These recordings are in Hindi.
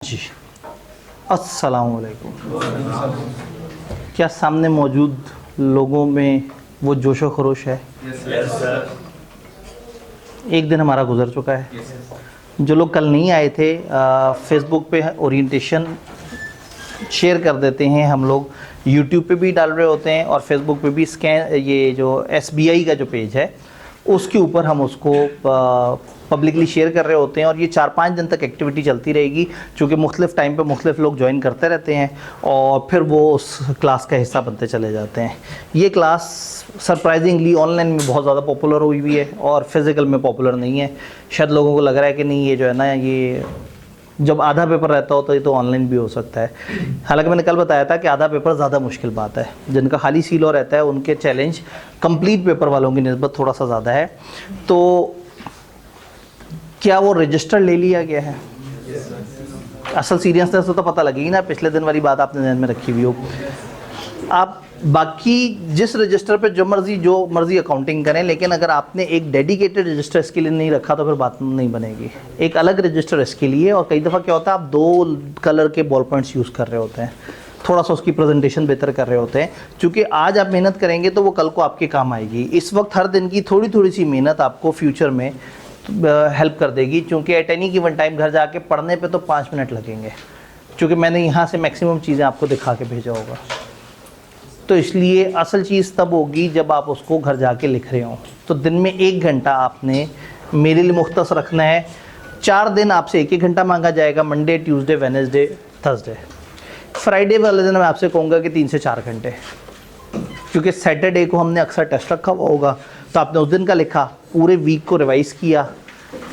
जी, अस्सलाम वालेकुम। क्या सामने मौजूद लोगों में वो जोशो खरोश है? एक दिन हमारा गुजर चुका है। जो लोग कल नहीं आए थे, फेसबुक पे ओरिएंटेशन शेयर कर देते हैं हम लोग, यूट्यूब पे भी डाल रहे होते हैं और फेसबुक पे भी स्कैन, ये जो SBI का जो पेज है उसके ऊपर हम उसको पब्लिकली शेयर कर रहे होते हैं और ये 4-5 दिन तक एक्टिविटी चलती रहेगी, क्योंकि मुख्तलिफ़ टाइम पे मुख्तलिफ़ लोग ज्वाइन करते रहते हैं और फिर वो उस क्लास का हिस्सा बनते चले जाते हैं। ये क्लास सरप्राइजिंगली ऑनलाइन में बहुत ज़्यादा पॉपुलर हुई हुई है और फिज़िकल में पॉपुलर नहीं है। शायद लोगों को लग रहा है कि नहीं, ये जो है ना, ये जब आधा पेपर रहता हो तो ये तो ऑनलाइन भी हो सकता है। हालांकि मैंने कल बताया था कि आधा पेपर ज़्यादा मुश्किल बात है। जिनका खाली सीलो रहता है उनके चैलेंज कंप्लीट पेपर वालों की निस्बत थोड़ा सा ज़्यादा है। तो क्या वो रजिस्टर ले लिया गया है? असल सीरियसनेस तो पता लगेगी ना, पिछले दिन वाली बात आपने ध्यान में रखी हुई हो। आप बाकी जिस रजिस्टर पे जो मर्ज़ी अकाउंटिंग करें, लेकिन अगर आपने एक डेडिकेटेड रजिस्टर इसके लिए नहीं रखा तो फिर बात नहीं बनेगी। एक अलग रजिस्टर इसके लिए, और कई दफ़ा क्या होता है आप 2 कलर के बॉल पॉइंट्स यूज़ कर रहे होते हैं, थोड़ा सा उसकी प्रेजेंटेशन बेहतर कर रहे होते हैं, क्योंकि आज आप मेहनत करेंगे तो वो कल को आपके काम आएगी। इस वक्त हर दिन की थोड़ी थोड़ी सी मेहनत आपको फ्यूचर में हेल्प कर देगी, क्योंकि एट एनी गिवन टाइम घर जाके पढ़ने पे तो 5 मिनट लगेंगे, क्योंकि मैंने यहाँ से मैक्सिमम चीज़ें आपको दिखा के भेजा होगा। तो इसलिए असल चीज़ तब होगी जब आप उसको घर जाके लिख रहे हो। तो दिन में 1 घंटा आपने मेरे लिए मुख्तस रखना है। 4 दिन आपसे 1-1 घंटा मांगा जाएगा, Monday, Tuesday, Wednesday, Thursday. Friday वाले दिन मैं आपसे कहूँगा कि 3 से 4 घंटे, क्योंकि सैटरडे को हमने अक्सर टेस्ट रखा हुआ होगा, तो आपने उस दिन का लिखा, पूरे वीक को रिवाइज़ किया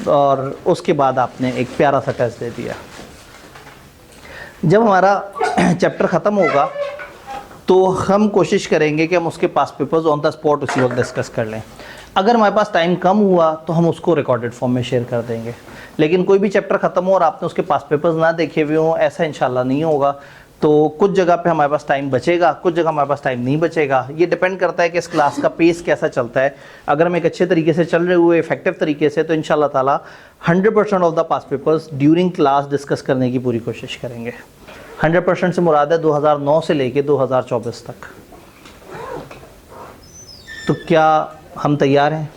और उसके बाद आपने एक प्यारा सा टेस्ट दे दिया। जब हमारा चैप्टर ख़त्म होगा तो हम कोशिश करेंगे कि हम उसके पास पेपर्स ऑन द स्पॉट उसी वक्त डिस्कस कर लें। अगर हमारे पास टाइम कम हुआ तो हम उसको रिकॉर्डेड फॉर्म में शेयर कर देंगे। लेकिन कोई भी चैप्टर ख़त्म हो और आपने उसके पास पेपर्स ना देखे हुए हों, ऐसा इंशाल्लाह नहीं होगा। तो कुछ जगह पे हमारे पास टाइम बचेगा, कुछ जगह हमारे पास टाइम नहीं बचेगा। ये डिपेंड करता है कि इस क्लास का पेस कैसा चलता है। अगर हम एक अच्छे तरीके से चल रहे हुए इफेक्टिव तरीके से, तो इंशाल्लाह ताला 100% of the pass papers during class discuss करने की पूरी कोशिश करेंगे। 100% से मुराद है 2009 से लेके 2024 तक। तो क्या हम तैयार हैं?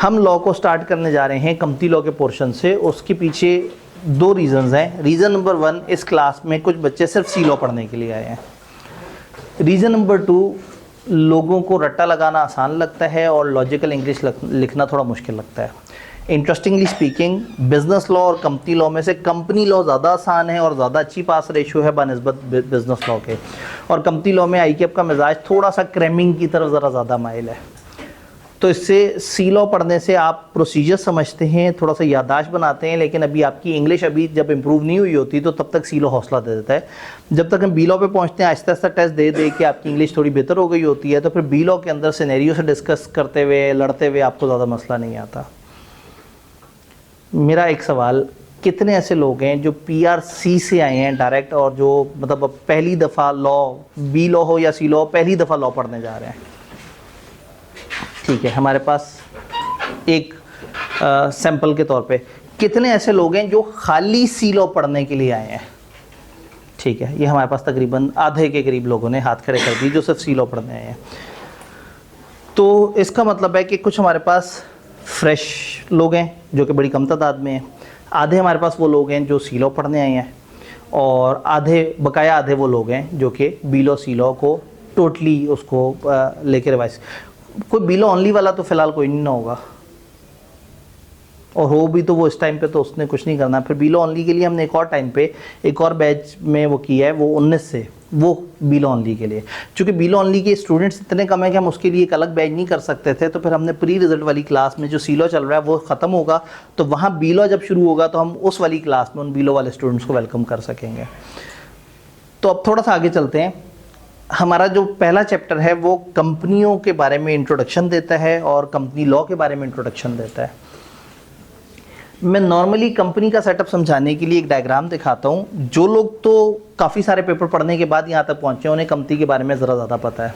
हम लॉ को स्टार्ट करने जा रहे हैं कंपनी लॉ के पोर्शन से। उसके पीछे 2 रीज़न्स हैं। रीज़न नंबर 1, इस क्लास में कुछ बच्चे सिर्फ सी लॉ पढ़ने के लिए आए हैं। रीज़न नंबर 2, लोगों को रट्टा लगाना आसान लगता है और लॉजिकल इंग्लिश लिखना थोड़ा मुश्किल लगता है। इंटरेस्टिंगली स्पीकिंग, बिज़नेस लॉ और कंपनी लॉ में से कंपनी लॉ ज़्यादा आसान है और ज़्यादा अच्छी पास रेशियो है बनिस्बत बिज़नेस लॉ के, और कंपनी लॉ में ICAP का मिजाज थोड़ा सा क्रैमिंग की तरफ ज़रा ज़्यादा माइल है। तो इससे सी लॉ पढ़ने से आप प्रोसीजर समझते हैं, थोड़ा सा याददाश्त बनाते हैं, लेकिन अभी आपकी इंग्लिश अभी जब इम्प्रूव नहीं हुई होती तो तब तक सी लॉ हौसला दे देता है। जब तक हम बी लॉ पे पहुंचते हैं, आहिस्ता आहिस्ता टेस्ट दे दे के आपकी इंग्लिश थोड़ी बेहतर हो गई होती है, तो फिर बी लॉ के अंदर सिनेरियो से डिस्कस करते हुए, लड़ते हुए आपको ज़्यादा मसला नहीं आता। मेरा एक सवाल, कितने ऐसे लोग हैं जो PRC से आए हैं डायरेक्ट, और जो मतलब पहली दफ़ा लॉ, बी लॉ हो या सी लॉ, पहली दफ़ा लॉ पढ़ने जा रहे हैं? ठीक है, हमारे पास एक सैंपल के तौर पे कितने ऐसे लोग हैं जो खाली सी लॉ पढ़ने के लिए आए हैं? ठीक है, ये हमारे पास तकरीबन आधे के करीब लोगों ने हाथ खड़े कर दिए जो सिर्फ सी लॉ पढ़ने आए हैं। तो इसका मतलब है कि कुछ हमारे पास फ्रेश लोग हैं जो कि बड़ी कम तादाद में हैं, आधे हमारे पास वो लोग हैं जो सी लॉ पढ़ने आए हैं, और बकाया आधे वो लोग हैं जो कि बी लॉ सी लॉ को टोटली उसको लेके रिवाइज। कोई बी लॉ ओनली वाला तो फ़िलहाल कोई नहीं ना होगा, और हो भी तो वो इस टाइम पे तो उसने कुछ नहीं करना। फिर बी लॉ ओनली के लिए हमने एक और टाइम पे एक और बैच में वो किया है, वो 19 से, वो बी लॉ ओनली के लिए। चूँकि बी लॉ ओनली के स्टूडेंट्स इतने कम है कि हम उसके लिए एक अलग बैच नहीं कर सकते थे, तो फिर हमने प्री रिजल्ट वाली क्लास में जो सी लॉ चल रहा है वो ख़त्म होगा, तो वहाँ बी लॉ जब शुरू होगा तो हम उस वाली क्लास में उन बी लॉ वाले स्टूडेंट्स को वेलकम कर सकेंगे। तो अब थोड़ा सा आगे चलते हैं। हमारा जो पहला चैप्टर है वो कंपनियों के बारे में इंट्रोडक्शन देता है और कंपनी लॉ के बारे में इंट्रोडक्शन देता है। मैं नॉर्मली कंपनी का सेटअप समझाने के लिए एक डायग्राम दिखाता हूँ। जो लोग तो काफ़ी सारे पेपर पढ़ने के बाद यहाँ तक पहुँचे हैं, उन्हें कंपनी के बारे में ज़रा ज़्यादा पता है।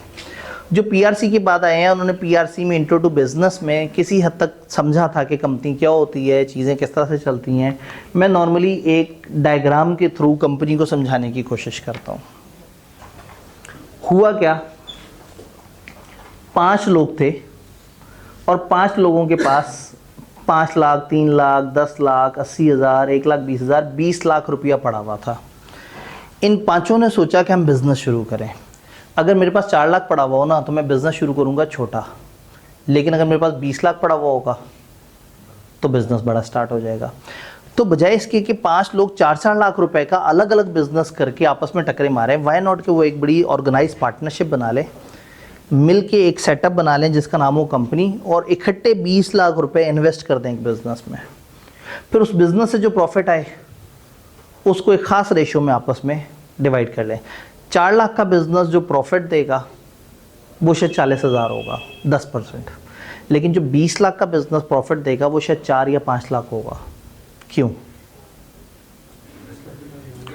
जो पीआरसी के बाद आए हैं उन्होंने पीआरसी में इंट्रो टू बिजनेस में किसी हद तक समझा था कि कंपनी क्या होती है, चीज़ें किस तरह से चलती हैं। मैं नॉर्मली एक डायग्राम के थ्रू कंपनी को समझाने की कोशिश करता हूँ। हुआ क्या, 5 लोग थे और 5 लोगों के पास 5 लाख, 3 लाख, 10 लाख, 80,000, 1,20,000, 20 लाख रुपया पड़ा हुआ था। इन पांचों ने सोचा कि हम बिज़नेस शुरू करें। अगर मेरे पास 4 लाख पड़ा हुआ हो ना तो मैं बिज़नेस शुरू करूंगा छोटा, लेकिन अगर मेरे पास 20 लाख पड़ा हुआ होगा तो बिज़नेस बड़ा स्टार्ट हो जाएगा। तो बजाय इसके कि 5 लोग 4-4 लाख रुपए का अलग अलग बिज़नेस करके आपस में टकरे मारें, वाई नॉट कि वो एक बड़ी ऑर्गेनाइज पार्टनरशिप बना लें, मिल के एक सेटअप बना लें जिसका नाम हो कंपनी, और इकट्ठे 20 लाख रुपए इन्वेस्ट कर दें एक बिज़नेस में। फिर उस बिज़नेस से जो प्रॉफिट आए उसको एक ख़ास रेशो में आपस में डिवाइड कर लें। 4 लाख का बिज़नेस जो प्रॉफिट देगा वो शायद 40,000 होगा, 10%। लेकिन जो 20 लाख का बिज़नेस प्रॉफिट देगा वो शायद 4 या 5 लाख होगा। क्यों?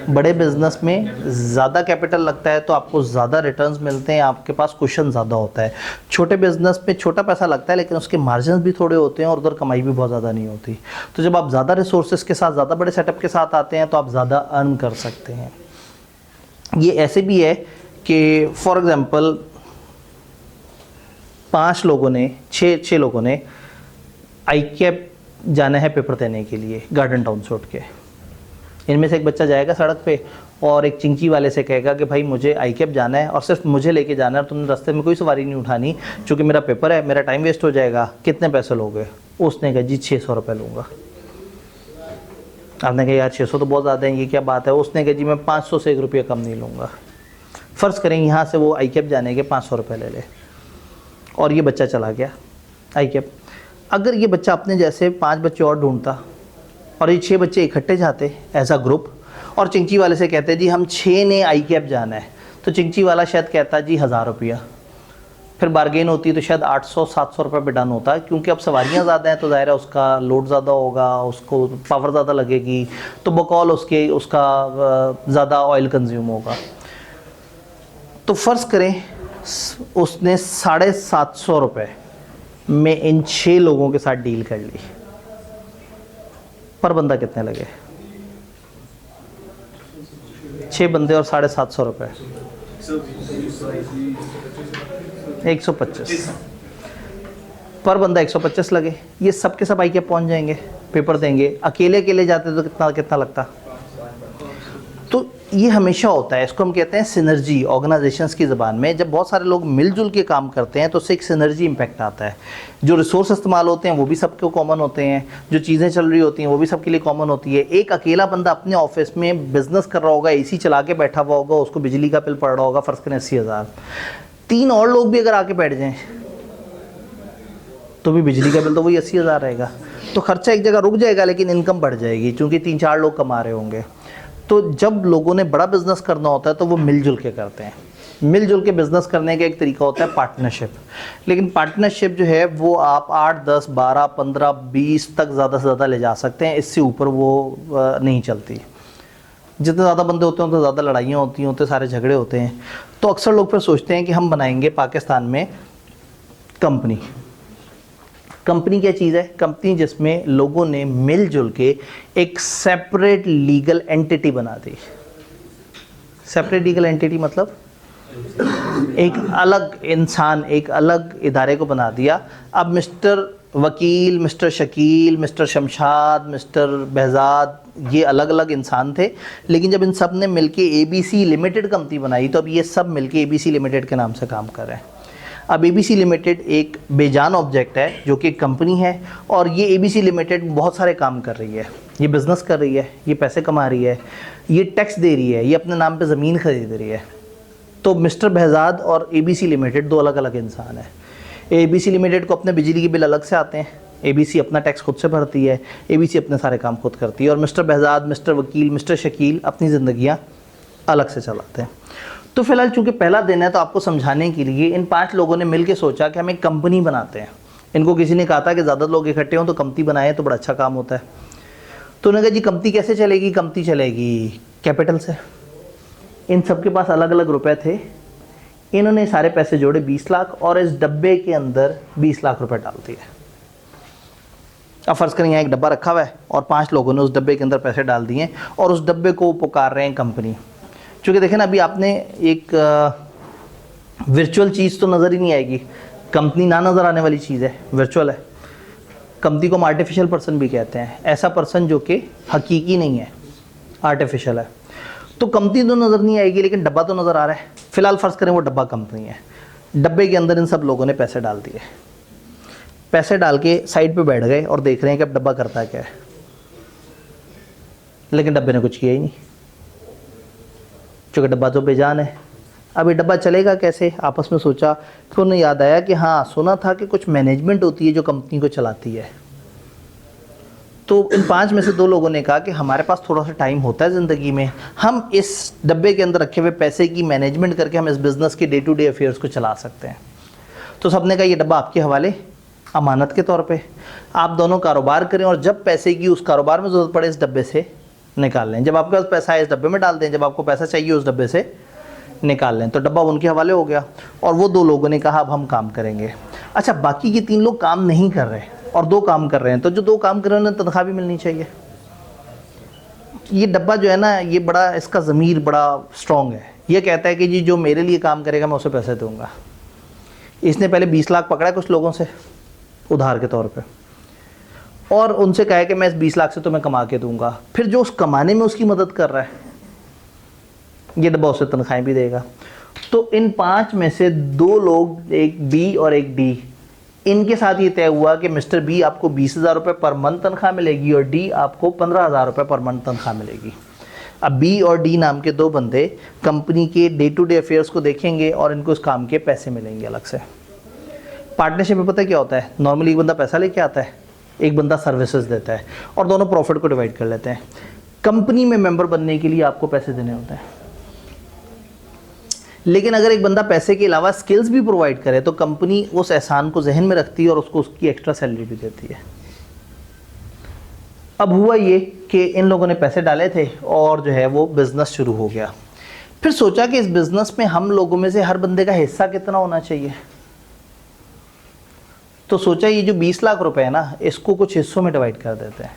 बड़े बिज़नेस में ज़्यादा कैपिटल लगता है तो आपको ज़्यादा रिटर्न्स मिलते हैं, आपके पास कुशन ज़्यादा होता है। छोटे बिज़नेस में छोटा पैसा लगता है लेकिन उसके मार्जिन भी थोड़े होते हैं और उधर कमाई भी बहुत ज़्यादा नहीं होती। तो जब आप ज़्यादा रिसोर्सेज के साथ, ज़्यादा बड़े सेटअप के साथ आते हैं तो आप ज़्यादा अर्न कर सकते हैं। ये ऐसे भी है कि फॉर एग्ज़ाम्पल 5 लोगों ने, 6 लोगों ने ICAP जाना है पेपर देने के लिए गार्डन टाउन से उठ के। इनमें से एक बच्चा जाएगा सड़क पे और एक चिंकी वाले से कहेगा कि भाई मुझे ICAP जाना है और सिर्फ मुझे लेके जाना है, तुमने रास्ते में कोई सवारी नहीं उठानी क्योंकि मेरा पेपर है, मेरा टाइम वेस्ट हो जाएगा, कितने पैसे लोगे? उसने कहा जी 600 रुपये लूँगा। आपने कहा यार 600 तो बहुत ज़्यादा है, ये क्या बात है? उसने कहा जी मैं 500 से 1 रुपया कम नहीं लूँगा। फ़र्ज़ करें यहाँ से वो ICAP जाने के 500 रुपये ले ले और ये बच्चा चला गया ICAP। अगर ये बच्चा अपने जैसे 5 बच्चे और ढूंढता और ये 6 बच्चे इकट्ठे जाते एज अ ग्रुप और चिंची वाले से कहते जी हम 6 ने ICAP जाना है, तो चिंची वाला शायद कहता जी 1000 रुपया। फिर बार्गेन होती तो शायद 800-700 रुपये पे डन होता, क्योंकि अब सवारियाँ ज़्यादा हैं तो ज़ाहिर है उसका लोड ज़्यादा होगा, उसको पावर ज़्यादा लगेगी, तो बकौल उसका ज़्यादा ऑयल कंज्यूम होगा। तो फ़र्ज़ करें उसने 750 रुपये में इन 6 लोगों के साथ डील कर ली। पर बंदा कितने लगे? 6 बंदे और 750 रुपये, 125 पर बंदा 125 लगे। ये सब के सब ICAP पहुंच जाएंगे, पेपर देंगे। अकेले जाते तो कितना लगता? तो ये हमेशा होता है, इसको हम कहते हैं सिनर्जी ऑर्गेनाइजेशंस की ज़बान में। जब बहुत सारे लोग मिलजुल के काम करते हैं तो उससे एक सिनर्जी इम्पैक्ट आता है। जो रिसोर्स इस्तेमाल होते हैं वो भी सबके कॉमन होते हैं, जो चीज़ें चल रही होती हैं वो भी सबके लिए कॉमन होती है। एक अकेला बंदा अपने ऑफिस में बिजनेस कर रहा होगा, AC चला के बैठा हुआ होगा, उसको बिजली का बिल पड़ रहा होगा फ़र्ज़ करें 80,000। 3 और लोग भी अगर आके बैठ जाएँ तो भी बिजली का बिल तो वही 80,000 रहेगा। तो खर्चा एक जगह रुक जाएगा लेकिन इनकम बढ़ जाएगी क्योंकि 3-4 लोग कमा रहे होंगे। तो जब लोगों ने बड़ा बिज़नेस करना होता है तो वो मिलजुल के करते हैं। मिलजुल के बिज़नेस करने का एक तरीका होता है पार्टनरशिप। लेकिन पार्टनरशिप जो है वो आप 8, 10, 12, 15, 20 तक ज़्यादा से ज़्यादा ले जा सकते हैं, इससे ऊपर वो नहीं चलती। जितने ज़्यादा बंदे होते हैं उतने ज़्यादा लड़ाइयाँ होती हैं, उतने सारे झगड़े होते हैं। तो अक्सर लोग फिर सोचते हैं कि हम बनाएंगे पाकिस्तान में कंपनी। कंपनी क्या चीज़ है? कंपनी जिसमें लोगों ने मिलजुल के एक सेपरेट लीगल एंटिटी बना दी। सेपरेट लीगल एंटिटी मतलब एक अलग इंसान, एक अलग इदारे को बना दिया। अब मिस्टर वकील, mister Shakeel, mister Shamshad, mister Behzad, ये अलग अलग इंसान थे, लेकिन जब इन सब ने मिलके ABC लिमिटेड कंपनी बनाई तो अब ये सब मिलके ABC लिमिटेड के नाम से काम कर रहे हैं। अब ABC लिमिटेड एक बेजान ऑब्जेक्ट है जो कि एक कंपनी है और ये ABC लिमिटेड बहुत सारे काम कर रही है। ये बिज़नेस कर रही है, ये पैसे कमा रही है, ये टैक्स दे रही है, ये अपने नाम पे ज़मीन खरीद रही है। तो मिस्टर बहजाद और ABC लिमिटेड 2 अलग अलग इंसान है। ABC लिमिटेड को अपने बिजली के बिल अलग से आते हैं, ABC अपना टैक्स खुद से भरती है, ABC अपने सारे काम खुद करती है, और मिस्टर बहजाद, मिस्टर वकील, मिस्टर शकील अपनी ज़िंदगियाँ अलग से चलाते हैं। तो फिलहाल चूँकि पहला दिन है तो आपको समझाने के लिए इन 5 लोगों ने मिल के सोचा कि हम एक कंपनी बनाते हैं। इनको किसी ने कहा था कि ज़्यादा लोग इकट्ठे हों तो कंपनी बनाएं तो बड़ा अच्छा काम होता है। तो उन्होंने कहा जी कंपनी कैसे चलेगी? कंपनी चलेगी कैपिटल से। इन सब के पास अलग अलग रुपए थे। इन्होंने सारे पैसे जोड़े 20 लाख और इस डब्बे के अंदर 20 लाख रुपए डाल दिए। अब फर्ज करें यहाँ एक डब्बा रखा हुआ है और 5 लोगों ने उस डब्बे के अंदर पैसे डाल दिए और उस डब्बे को पुकार रहे हैं कंपनी। क्योंकि देखें ना, अभी आपने एक वर्चुअल चीज़ तो नज़र ही नहीं आएगी, कंपनी ना नज़र आने वाली चीज़ है, वर्चुअल है। कंपनी को हम आर्टिफिशियल पर्सन भी कहते हैं, ऐसा पर्सन जो कि हकीकी नहीं है, आर्टिफिशियल है। तो कंपनी तो नज़र नहीं आएगी लेकिन डब्बा तो नज़र आ रहा है। फिलहाल फ़र्ज़ करें वो डब्बा कंपनी है, डब्बे के अंदर इन सब लोगों ने पैसे डाल दिए। पैसे डाल के साइड पे बैठ गए और देख रहे हैं कि अब डब्बा करता क्या है, लेकिन डब्बे ने कुछ किया ही नहीं, क्योंकि डब्बा तो बेजान है। अब ये डब्बा चलेगा कैसे, आपस में सोचा, फिर उन्हें याद आया कि हाँ, सुना था कि कुछ मैनेजमेंट होती है जो कंपनी को चलाती है। तो इन 5 में से 2 लोगों ने कहा कि हमारे पास थोड़ा सा टाइम होता है ज़िंदगी में, हम इस डब्बे के अंदर रखे हुए पैसे की मैनेजमेंट करके हम इस बिज़नेस के डे टू डे अफेयर्स को चला सकते हैं। तो सबने कहा ये डब्बा आपके हवाले, अमानत के तौर पे आप दोनों कारोबार करें और जब पैसे की उस कारोबार में ज़रूरत पड़े इस डब्बे से निकाल लें। जब आपके पास पैसा है इस डब्बे में डाल दें, जब आपको पैसा चाहिए उस डब्बे से निकाल लें। तो डब्बा उनके हवाले हो गया और वो 2 लोगों ने कहा अब हम काम करेंगे। अच्छा, बाकी के 3 लोग काम नहीं कर रहे और 2 काम कर रहे हैं, तो जो 2 काम कर रहे हैं उन्हें तनख्वाह भी मिलनी चाहिए। ये डब्बा जो है ना, ये बड़ा, इसका ज़मीर बड़ा स्ट्रॉन्ग है। ये कहता है कि जी जो मेरे लिए काम करेगा मैं उसे पैसे दूंगा। इसने पहले 20 लाख पकड़ा है कुछ लोगों से उधार के तौर पे और उनसे कहा है कि मैं इस 20 लाख से तुम्हें कमा के दूंगा। फिर जो उस कमाने में उसकी मदद कर रहा है, ये डब्बा उसे तनख्वाहें भी देगा। तो इन 5 में से 2 लोग, एक बी और एक डी, इनके साथ ये तय हुआ कि मिस्टर बी आपको 20,000 रुपये पर मंथ तनख्वाह मिलेगी और डी आपको 15,000 रुपये पर मंथ तनख्वाह मिलेगी। अब बी और डी नाम के 2 बंदे कंपनी के डे टू डे अफेयर्स को देखेंगे और इनको उस काम के पैसे मिलेंगे अलग से। पार्टनरशिप में पता क्या होता है, नॉर्मली एक बंदा पैसा लेके आता है, एक बंदा सर्विसेज देता है और दोनों प्रॉफिट को डिवाइड कर लेते हैं। कंपनी में मेंबर बनने के लिए आपको पैसे देने होते हैं, लेकिन अगर एक बंदा पैसे के अलावा स्किल्स भी प्रोवाइड करे तो कंपनी उस एहसान को जहन में रखती है और उसको उसकी एक्स्ट्रा सैलरी भी देती है। अब हुआ ये कि इन लोगों ने पैसे डाले थे और जो है वो बिज़नेस शुरू हो गया। फिर सोचा कि इस बिज़नेस में हम लोगों में से हर बंदे का हिस्सा कितना होना चाहिए। तो सोचा ये जो 20 लाख रुपए है ना, इसको कुछ हिस्सों में डिवाइड कर देते हैं।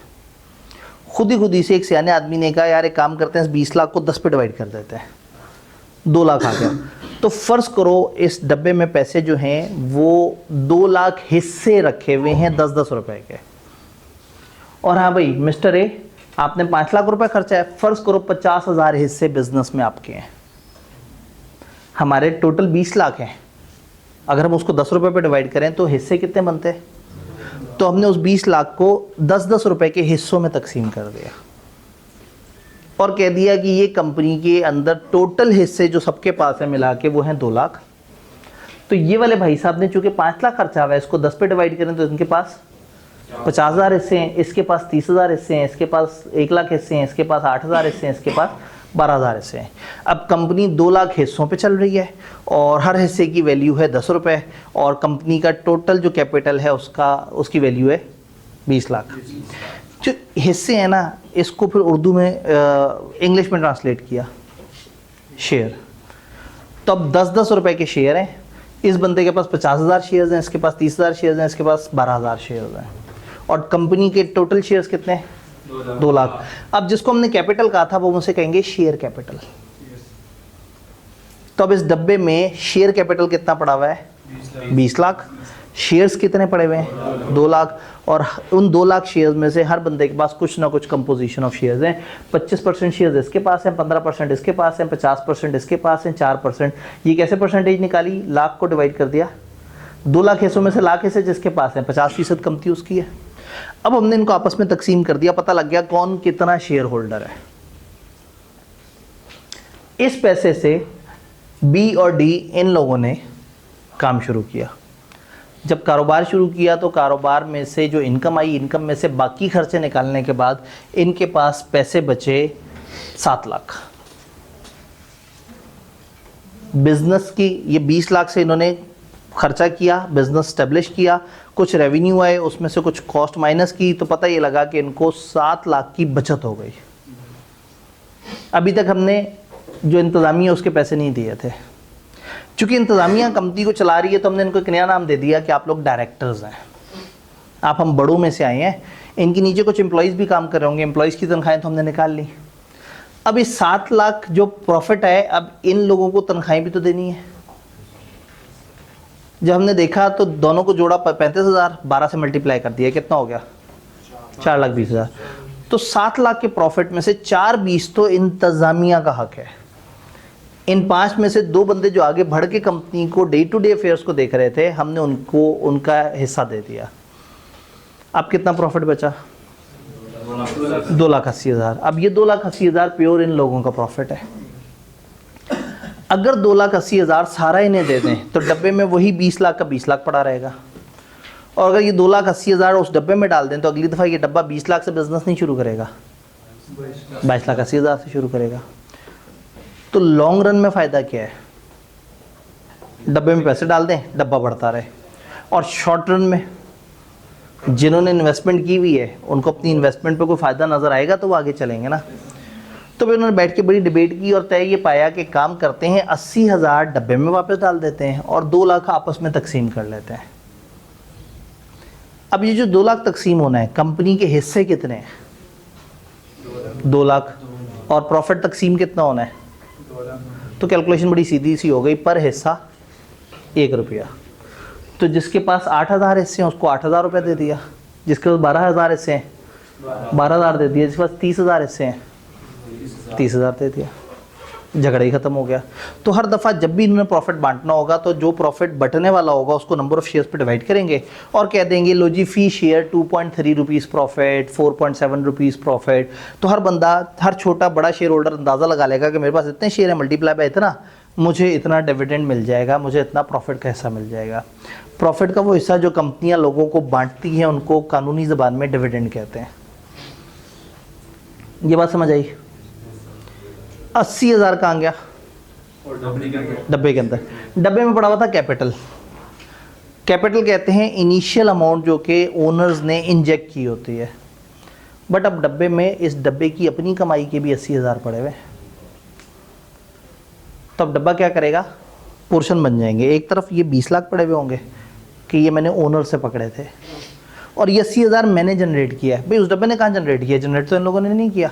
खुद ही से एक सियाने आदमी ने कहा यार एक काम करते हैं, इस 20 लाख को 10 पे डिवाइड कर देते हैं, 2 लाख आ गया। तो फ़र्ज़ करो इस डब्बे में पैसे जो हैं वो 2 लाख हिस्से रखे हुए हैं 10-10 रुपए के। और हाँ भाई मिस्टर ए, आपने 5 लाख रुपए खर्चा है, फ़र्ज़ करो 50,000 हिस्से बिजनेस में आपके हैं, हमारे टोटल 20 लाख हैं। अगर हम उसको 10 रुपए पे डिवाइड करें तो हिस्से कितने बनते हैं? तो हमने उस 20 लाख को 10-10 रुपए के हिस्सों में तकसीम कर दिया और कह दिया कि ये कंपनी के अंदर टोटल हिस्से जो सबके पास है मिला के वो हैं 2 लाख। तो ये वाले भाई साहब ने चूंकि 5 लाख खर्चा हुआ है, इसको 10 पे डिवाइड करें तो इनके पास 50,000 हिस्से हैं, इसके पास 30,000 हिस्से हैं, इसके पास 1 लाख हिस्से हैं, इसके पास 8,000 हिस्से हैं, इसके पास 12,000 हिस्से हैं। अब कंपनी 2 लाख हिस्सों पे चल रही है और हर हिस्से की वैल्यू है 10 रुपये और कंपनी का टोटल जो कैपिटल है उसकी वैल्यू है 20 लाख। जो हिस्से हैं ना, इसको फिर उर्दू में इंग्लिश में ट्रांसलेट किया शेयर। तो अब 10-10 रुपये के शेयर हैं। इस बंदे के पास 50,000 शेयर्स हैं, इसके पास 30,000 शेयर्स हैं, इसके पास 12,000 शेयर्स हैं और कंपनी के टोटल शेयर्स कितने हैं? 2 लाख। अब जिसको हमने कैपिटल कहा था वो मुझसे कहेंगे शेयर कैपिटल। तो अब इस डब्बे में शेयर कैपिटल कितना पड़ा हुआ है? 20 लाख। शेयर्स कितने पड़े हुए हैं? 2 लाख। और उन 2 लाख शेयर्स में से हर बंदे के पास कुछ ना कुछ कंपोजिशन ऑफ शेयर्स हैं। 25% शेयर्स इसके पास हैं, 15% इसके पास हैं, 50% इसके पास हैं, 4%। ये कैसे परसेंटेज निकाली? लाख को डिवाइड कर दिया, 2 लाख हिस्सों में से लाख हिस्से जिसके पास हैं 50% कंपनी उसकी है। अब हमने इनको आपस में तकसीम कर दिया, पता लग गया कौन कितना शेयर होल्डर है। इस पैसे से बी और डी इन लोगों ने काम शुरू किया। जब कारोबार शुरू किया तो कारोबार में से जो इनकम आई, इनकम में से बाकी खर्चे निकालने के बाद इनके पास पैसे बचे 7 लाख। बिजनेस की ये 20 लाख से इन्होंने खर्चा किया, बिजनेस स्टेब्लिश किया, कुछ रेवेन्यू आए, उसमें से कुछ कॉस्ट माइनस की, तो पता ये लगा कि इनको 7 लाख की बचत हो गई। अभी तक हमने जो इंतज़ामिया उसके पैसे नहीं दिए थे। चूंकि इंतज़ामिया कंपनी को चला रही है तो हमने इनको एक नया नाम दे दिया कि आप लोग डायरेक्टर्स हैं, आप हम बड़ों में से आए हैं। इनके नीचे कुछ एम्प्लॉयज़ भी काम कर रहे होंगे, एम्प्लॉयज़ की तनख्वाहें तो हमने निकाल ली। अब इस 7 लाख जो प्रॉफिट है, अब इन लोगों को तनख्वाहें भी तो देनी है। जब हमने देखा तो दोनों को जोड़ा 35,000, 12 से मल्टीप्लाई कर दिया, कितना हो गया 4,20,000। तो 7 लाख के प्रॉफिट में से 4,20 तो इंतज़ामिया का हक है। इन 5 में से 2 बंदे जो आगे बढ़ के कंपनी को डे टू डे अफेयर्स को देख रहे थे, हमने उनको उनका हिस्सा दे दिया। अब कितना प्रॉफिट बचा? 2,80,000। अब ये 2,80,000 प्योर इन लोगों का प्रॉफिट है। अगर 2,80,000 सारा इन्हें दे दें तो डब्बे में वही 20 लाख का 20 लाख पड़ा रहेगा। और अगर ये 2,80,000 उस डब्बे में डाल दें तो अगली दफ़ा ये डब्बा 20 लाख से बिजनेस नहीं शुरू करेगा, 22,80,000 से शुरू करेगा। तो लॉन्ग रन में फ़ायदा क्या है? डब्बे में पैसे डाल दें, डब्बा बढ़ता रहे। और शॉर्ट रन में जिन्होंने इन्वेस्टमेंट की हुई है उनको अपनी इन्वेस्टमेंट पे कोई फ़ायदा नज़र आएगा तो वो आगे चलेंगे ना। तो फिर उन्होंने बैठ के बड़ी डिबेट की और तय ये पाया कि काम करते हैं 80,000 डब्बे में वापस डाल देते हैं और 2 लाख आपस में तकसीम कर लेते हैं। अब ये जो 2 लाख तकसीम होना है, कंपनी के हिस्से कितने हैं? 2 लाख। और प्रॉफिट तकसीम कितना होना है? तो कैलकुलेशन बड़ी सीधी सी हो गई, पर हिस्सा 1 रुपया। तो जिसके पास 8,000 हिस्से हैं उसको 8,000 रुपये दे दिया, जिसके पास 12,000 हिस्से हैं 12,000 दे दिया, जिसके पास 30,000 हिस्से हैं 30,000 दे दिया, झगड़ा ही खत्म हो गया। तो हर दफ़ा जब भी इन्होंने प्रॉफिट बांटना होगा तो जो प्रॉफिट बटने वाला होगा उसको नंबर ऑफ़ शेयर्स पे डिवाइड करेंगे और कह देंगे लो जी फी share 2.3 rupees profit, 4.7 rupees profit. तो हर बंदा, हर छोटा बड़ा शेयर होल्डर अंदाज़ा लगा लेगा कि मेरे पास इतने शेयर है, मल्टीप्लाई बाय इतना, मुझे इतना डिविडेंड मिल जाएगा, मुझे इतना प्रॉफिट का हिस्सा मिल जाएगा। प्रॉफिट का वो हिस्सा जो कंपनियां लोगों को बांटती हैं उनको कानूनी ज़बान में डिविडेंड कहते हैं। ये बात समझ आई? 80,000 कहाँ गया? डब्बे के अंदर। डब्बे में पड़ा हुआ था कैपिटल। कैपिटल कहते हैं इनिशियल अमाउंट जो कि ओनर्स ने इंजेक्ट की होती है। बट अब डब्बे में, इस डब्बे की अपनी कमाई के भी 80,000 पड़े हुए। तो अब डब्बा क्या करेगा? पोर्शन बन जाएंगे। एक तरफ ये 20 लाख पड़े हुए होंगे कि ये मैंने ओनर से पकड़े थे, और ये 80,000 मैंने जनरेट किया है। भाई उस डब्बे ने कहाँ जनरेट किया? जनरेट तो इन लोगों ने नहीं किया।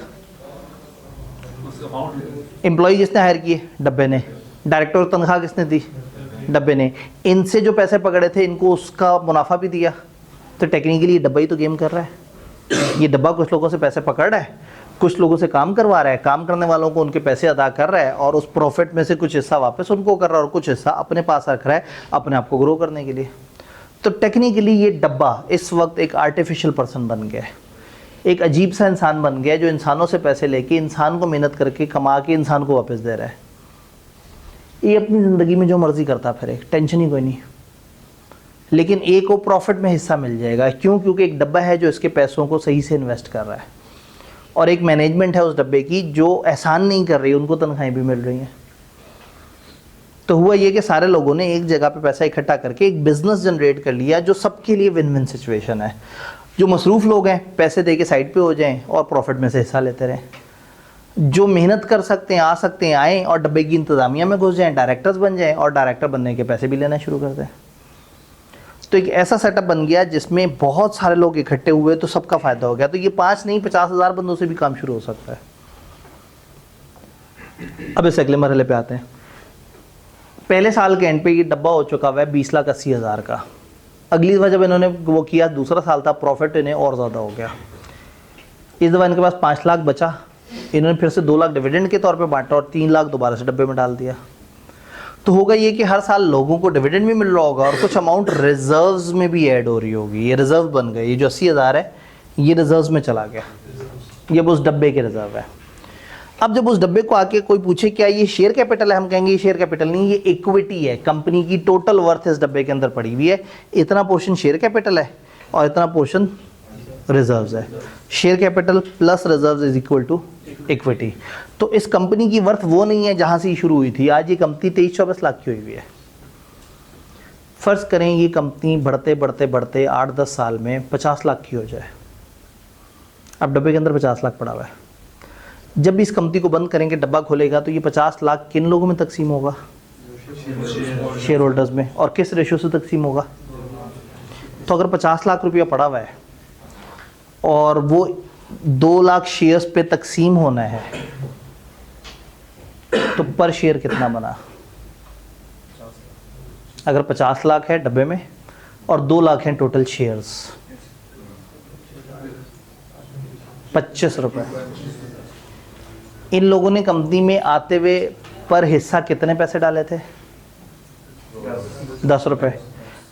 एम्प्लॉय जिसने हायर किए डब्बे ने, डायरेक्टर तनख्वाह किसने दी? डब्बे ने। इनसे जो पैसे पकड़े थे इनको उसका मुनाफा भी दिया। तो टेक्निकली ये डब्बा ही तो गेम कर रहा है। ये डब्बा कुछ लोगों से पैसे पकड़ रहा है, कुछ लोगों से काम करवा रहा है, काम करने वालों को उनके पैसे अदा कर रहा है और उस प्रॉफिट में से कुछ हिस्सा वापस उनको कर रहा है और कुछ हिस्सा अपने पास रख रहा है अपने आप को ग्रो करने के लिए। तो टेक्निकली ये डब्बा इस वक्त एक आर्टिफिशियल पर्सन बन गया है, एक अजीब सा इंसान बन गया है जो इंसानों से पैसे लेके, इंसान को मेहनत करके कमा के इंसान को वापस दे रहा है। ये अपनी ज़िंदगी में जो मर्जी करता फिरे, टेंशन ही कोई नहीं। लेकिन एक को प्रॉफिट में हिस्सा मिल जाएगा। क्यों? क्योंकि एक डब्बा है जो इसके पैसों को सही से इन्वेस्ट कर रहा है और एक मैनेजमेंट है उस डब्बे की जो एहसान नहीं कर रही, उनको तनख्वाहें भी मिल रही हैं। तो हुआ ये कि सारे लोगों ने एक जगह पे पैसा इकट्ठा करके एक बिज़नेस जनरेट कर लिया जो सबके लिए विन विन सिचुएशन है। जो मसरूफ़ लोग हैं पैसे दे के साइड पे हो जाएं और प्रॉफिट में से हिस्सा लेते रहें। जो मेहनत कर सकते हैं, आ सकते हैं, आएँ और डब्बे की इंतज़ामिया में घुस जाएँ, डायरेक्टर्स बन जाएँ और डायरेक्टर बनने के पैसे भी लेना शुरू कर दें। तो एक ऐसा सेटअप बन गया जिसमें बहुत सारे लोग इकट्ठे हुए तो सबका फ़ायदा हो गया। तो ये 5 नहीं 50,000 बंदों से भी काम शुरू हो सकता है। अब इस अगले मरहले पे आते हैं। पहले साल के एंड पे ये डब्बा हो चुका हुआ है 20,80,000 का। अगली दफ़ा जब इन्होंने वो किया, दूसरा साल था, प्रॉफिट इन्हें और ज़्यादा हो गया। इस दफ़ा इनके पास 5 लाख बचा, इन्होंने फिर से 2 लाख डिविडेंड के तौर पे बांटा और 3 लाख दोबारा से डब्बे में डाल दिया। तो होगा ये कि हर साल लोगों को डिविडेंड भी मिल रहा होगा और कुछ अमाउंट रिजर्व्स में भी ऐड हो रही होगी। ये रिजर्व बन गए। ये जो 80,000 है ये रिजर्व्स में चला गया, ये उस डब्बे के रिजर्व है। अब जब उस डब्बे को आके कोई पूछे क्या ये शेयर कैपिटल है, हम कहेंगे ये शेयर कैपिटल नहीं, ये इक्विटी है। कंपनी की टोटल वर्थ इस डब्बे के अंदर पड़ी हुई है। इतना पोर्शन शेयर कैपिटल है और इतना पोर्शन रिजर्व्स है। Share capital plus reserves is equal to equity. तो इस कंपनी की वर्थ वो नहीं है जहां से ये शुरू हुई थी। आज ये कंपनी 23-24 लाख की हुई है। फर्ज करें ये कंपनी बढ़ते बढ़ते बढ़ते 8-10 साल में 50 लाख की हो जाए। अब डब्बे के अंदर 50 लाख पड़ा हुआ है। जब भी इस कंपनी को बंद करेंगे, डब्बा खोलेगा तो ये 50 लाख किन लोगों में तकसीम होगा? शेयर होल्डर्स में, और किस रेशो से तकसीम होगा? तो अगर 50 लाख रुपया पड़ा हुआ है और वो 2 लाख शेयर्स पे तकसीम होना है, तो पर शेयर कितना बना? अगर 50 लाख है डब्बे में और 2 लाख हैं टोटल शेयर्स, 25 रुपये। इन लोगों ने कंपनी में आते हुए पर हिस्सा कितने पैसे डाले थे? 10 रुपये।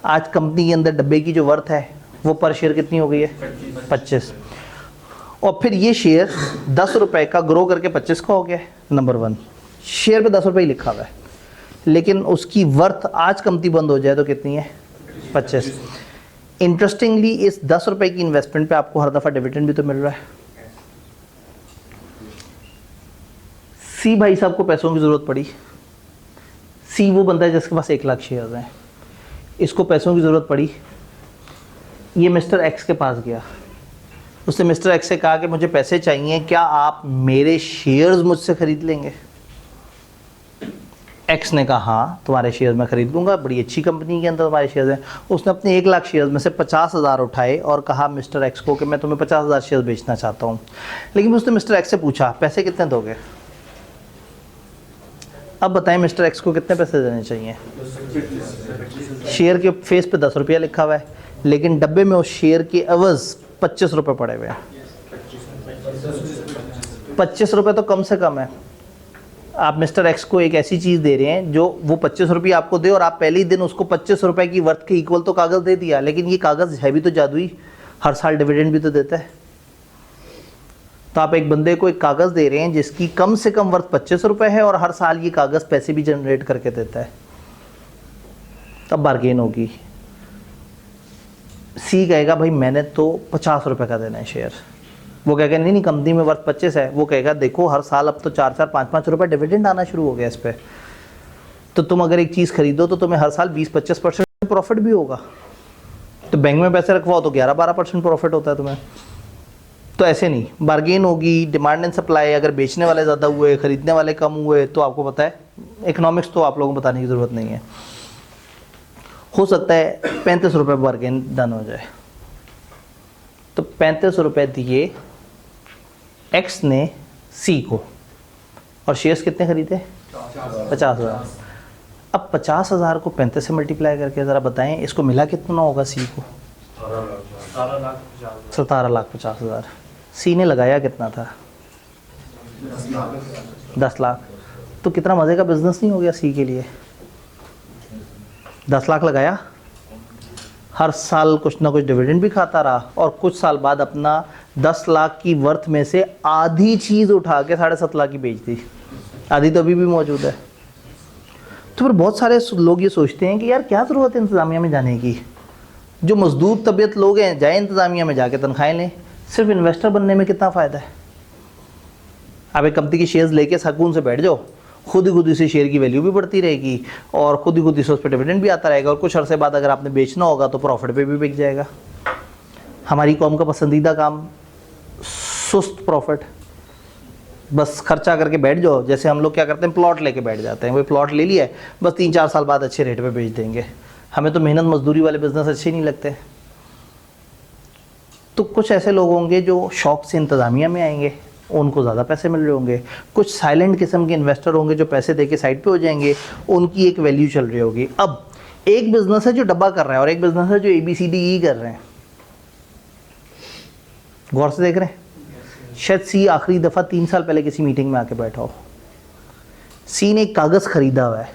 आज कंपनी के अंदर डब्बे की जो वर्थ है वो पर शेयर कितनी हो गई है? 25। और फिर ये शेयर 10 रुपये का ग्रो करके 25 का हो गया है। नंबर 1, शेयर पे 10 रुपये ही लिखा हुआ है, लेकिन उसकी वर्थ आज कंपनी बंद हो जाए तो कितनी है? 25। इंटरेस्टिंगली इस 10 रुपये की इन्वेस्टमेंट पे आपको हर दफ़ा डिविडेंड भी तो मिल रहा है। सी भाई साहब को पैसों की ज़रूरत पड़ी। सी वो बंदा है जिसके पास 1 लाख शेयर्स हैं, इसको पैसों की ज़रूरत पड़ी। ये मिस्टर एक्स के पास गया, उसने मिस्टर एक्स से कहा कि मुझे पैसे चाहिए, क्या आप मेरे शेयर्स मुझसे ख़रीद लेंगे? एक्स ने कहा हाँ तुम्हारे शेयर्स मैं ख़रीद लूँगा, बड़ी अच्छी कंपनी के अंदर तुम्हारे शेयर्स हैं। उसने अपने 1 लाख शेयर्स में से 50,000 उठाए और कहा मिस्टर एक्स को कि मैं तुम्हें 50,000 शेयर्स बेचना चाहता हूँ। लेकिन उसने मिस्टर एक्स से पूछा पैसे कितने दोगे? अब बताएं मिस्टर एक्स को कितने पैसे देने चाहिए? शेयर के फेस पे 10 रुपया लिखा हुआ है, लेकिन डब्बे में उस शेयर के एवज 25 रुपये पड़े हुए हैं। 25 रुपये तो कम से कम है। आप मिस्टर एक्स को एक ऐसी चीज़ दे रहे हैं जो वो 25 रुपये आपको दे, और आप पहले ही दिन उसको 25 रुपये की वर्थ के इक्वल तो कागज़ दे दिया, लेकिन ये कागज़ है भी तो जादुई, हर साल डिविडेंड भी तो देता है। तो आप एक बंदे को एक कागज़ दे रहे हैं जिसकी कम से कम वर्थ 25 रुपये है और हर साल ये कागज़ पैसे भी जनरेट करके देता है, तब बार्गेन होगी। सी कहेगा भाई मैंने तो 50 रुपये का देना है शेयर, वो कहेगा नहीं नहीं कंपनी में वर्थ 25 है, वो कहेगा देखो हर साल अब तो 4-4, 5-5 रुपये डिविडेंड आना शुरू हो गया इस पर, तो तुम अगर एक चीज़ खरीदो तो तुम्हें हर साल 20-25% प्रॉफिट भी होगा। तो बैंक में पैसे रखवाओ तो 11-12% प्रॉफिट होता है तुम्हें। तो ऐसे नहीं, बार्गेन होगी, डिमांड एंड सप्लाई। अगर बेचने वाले ज़्यादा हुए, ख़रीदने वाले कम हुए, तो आपको पता है इकोनॉमिक्स तो आप लोगों को बताने की ज़रूरत नहीं है। हो सकता है 35 रुपये बार्गेन डन हो जाए। तो 35 रुपये दिए एक्स ने सी को, और शेयर्स कितने खरीदे? 50,000। अब 50,000 को 35 से मल्टीप्लाई करके ज़रा बताएं इसको मिला कितना होगा सी को? 17,50,000। सी ने लगाया कितना था? 10 लाख। तो कितना मज़े का बिजनेस नहीं हो गया सी के लिए? 10 लाख लगाया, हर साल कुछ ना कुछ डिविडेंड भी खाता रहा, और कुछ साल बाद अपना 10 लाख की वर्थ में से आधी चीज़ उठा के 7.5 लाख की बेच दी। आधी तो अभी भी मौजूद है। तो फिर बहुत सारे लोग ये सोचते हैं कि यार क्या ज़रूरत है इंतज़ामिया में जाने की, जो मजदूर तबीयत लोग हैं जाए इंतज़ामिया में जाके तनख्वाहें लें, सिर्फ इन्वेस्टर बनने में कितना फ़ायदा है? आप एक कंपनी की शेयर्स लेके सुकून से बैठ जाओ, खुद ही खुद इसी शेयर की वैल्यू भी बढ़ती रहेगी और खुद ही खुद इस पर डिविडेंड भी आता रहेगा, और कुछ अरसे बाद अगर आपने बेचना होगा तो प्रॉफिट पे भी बिक जाएगा। हमारी कौम का पसंदीदा काम सुस्त प्रॉफिट, बस खर्चा करके बैठ जाओ। जैसे हम लोग क्या करते हैं, प्लॉट लेके बैठ जाते हैं, वही प्लॉट ले लिया है, बस 3-4 साल बाद अच्छे रेट पे बेच देंगे। हमें तो मेहनत मजदूरी वाले बिजनेस अच्छे नहीं लगते। तो कुछ ऐसे लोग होंगे जो शौक से इंतज़ामिया में आएंगे, उनको ज़्यादा पैसे मिल रहे होंगे। कुछ साइलेंट किस्म के इन्वेस्टर होंगे जो पैसे दे के साइड पे हो जाएंगे, उनकी एक वैल्यू चल रही होगी। अब एक बिज़नेस है जो डब्बा कर रहा है और एक बिज़नेस है जो ABCDE कर रहे हैं। गौर से देख रहे हैं? शायद सी आखिरी दफ़ा 3 साल पहले किसी मीटिंग में आके बैठा हो। सी ने एक कागज़ ख़रीदा हुआ है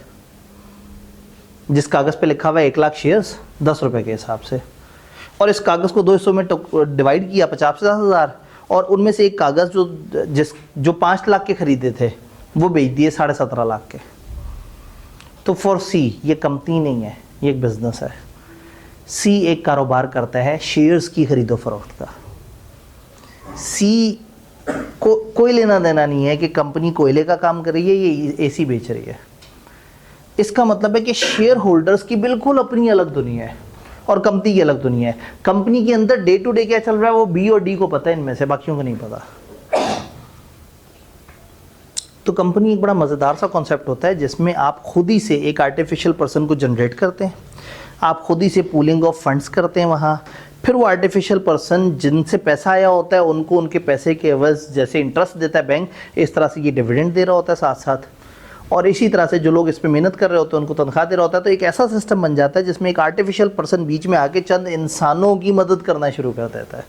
जिस कागज़ पे लिखा हुआ है 1 लाख शेयर्स 10 रुपये के हिसाब से, और इस कागज़ को 2 हिस्सों में डिवाइड किया 50,000, और उनमें से एक कागज़ जो 5 लाख के ख़रीदे थे वो बेच दिए 17.5 लाख के। तो फॉर सी ये कंपनी नहीं है, ये एक बिज़नेस है। सी एक कारोबार करता है शेयर्स की ख़रीदो फरोख्त का। सी को कोई लेना देना नहीं है कि कंपनी कोयले का काम कर रही है, ये AC बेच रही है। इसका मतलब है कि शेयर होल्डर्स की बिल्कुल अपनी अलग दुनिया है और कंपनी की अलग दुनिया है। कंपनी के अंदर डे टू डे क्या चल रहा है वो B और D को पता है, इनमें से बाकियों को नहीं पता। तो कंपनी एक बड़ा मज़ेदार सा कॉन्सेप्ट होता है जिसमें आप खुद ही से एक आर्टिफिशियल पर्सन को जनरेट करते हैं, आप खुद ही से पूलिंग ऑफ फंड्स करते हैं वहाँ, फिर वो आर्टिफिशियल पर्सन जिनसे पैसा आया होता है उनको उनके पैसे के एवज जैसे इंटरेस्ट देता है बैंक, इस तरह से ये डिविडेंड दे रहा होता है साथ साथ, और इसी तरह से जो लोग इस पर मेहनत कर रहे होते हैं उनको तनख्वाह दे रहा होता है। तो एक ऐसा सिस्टम बन जाता है जिसमें एक आर्टिफिशियल पर्सन बीच में आके चंद इंसानों की मदद करना शुरू कर देता है।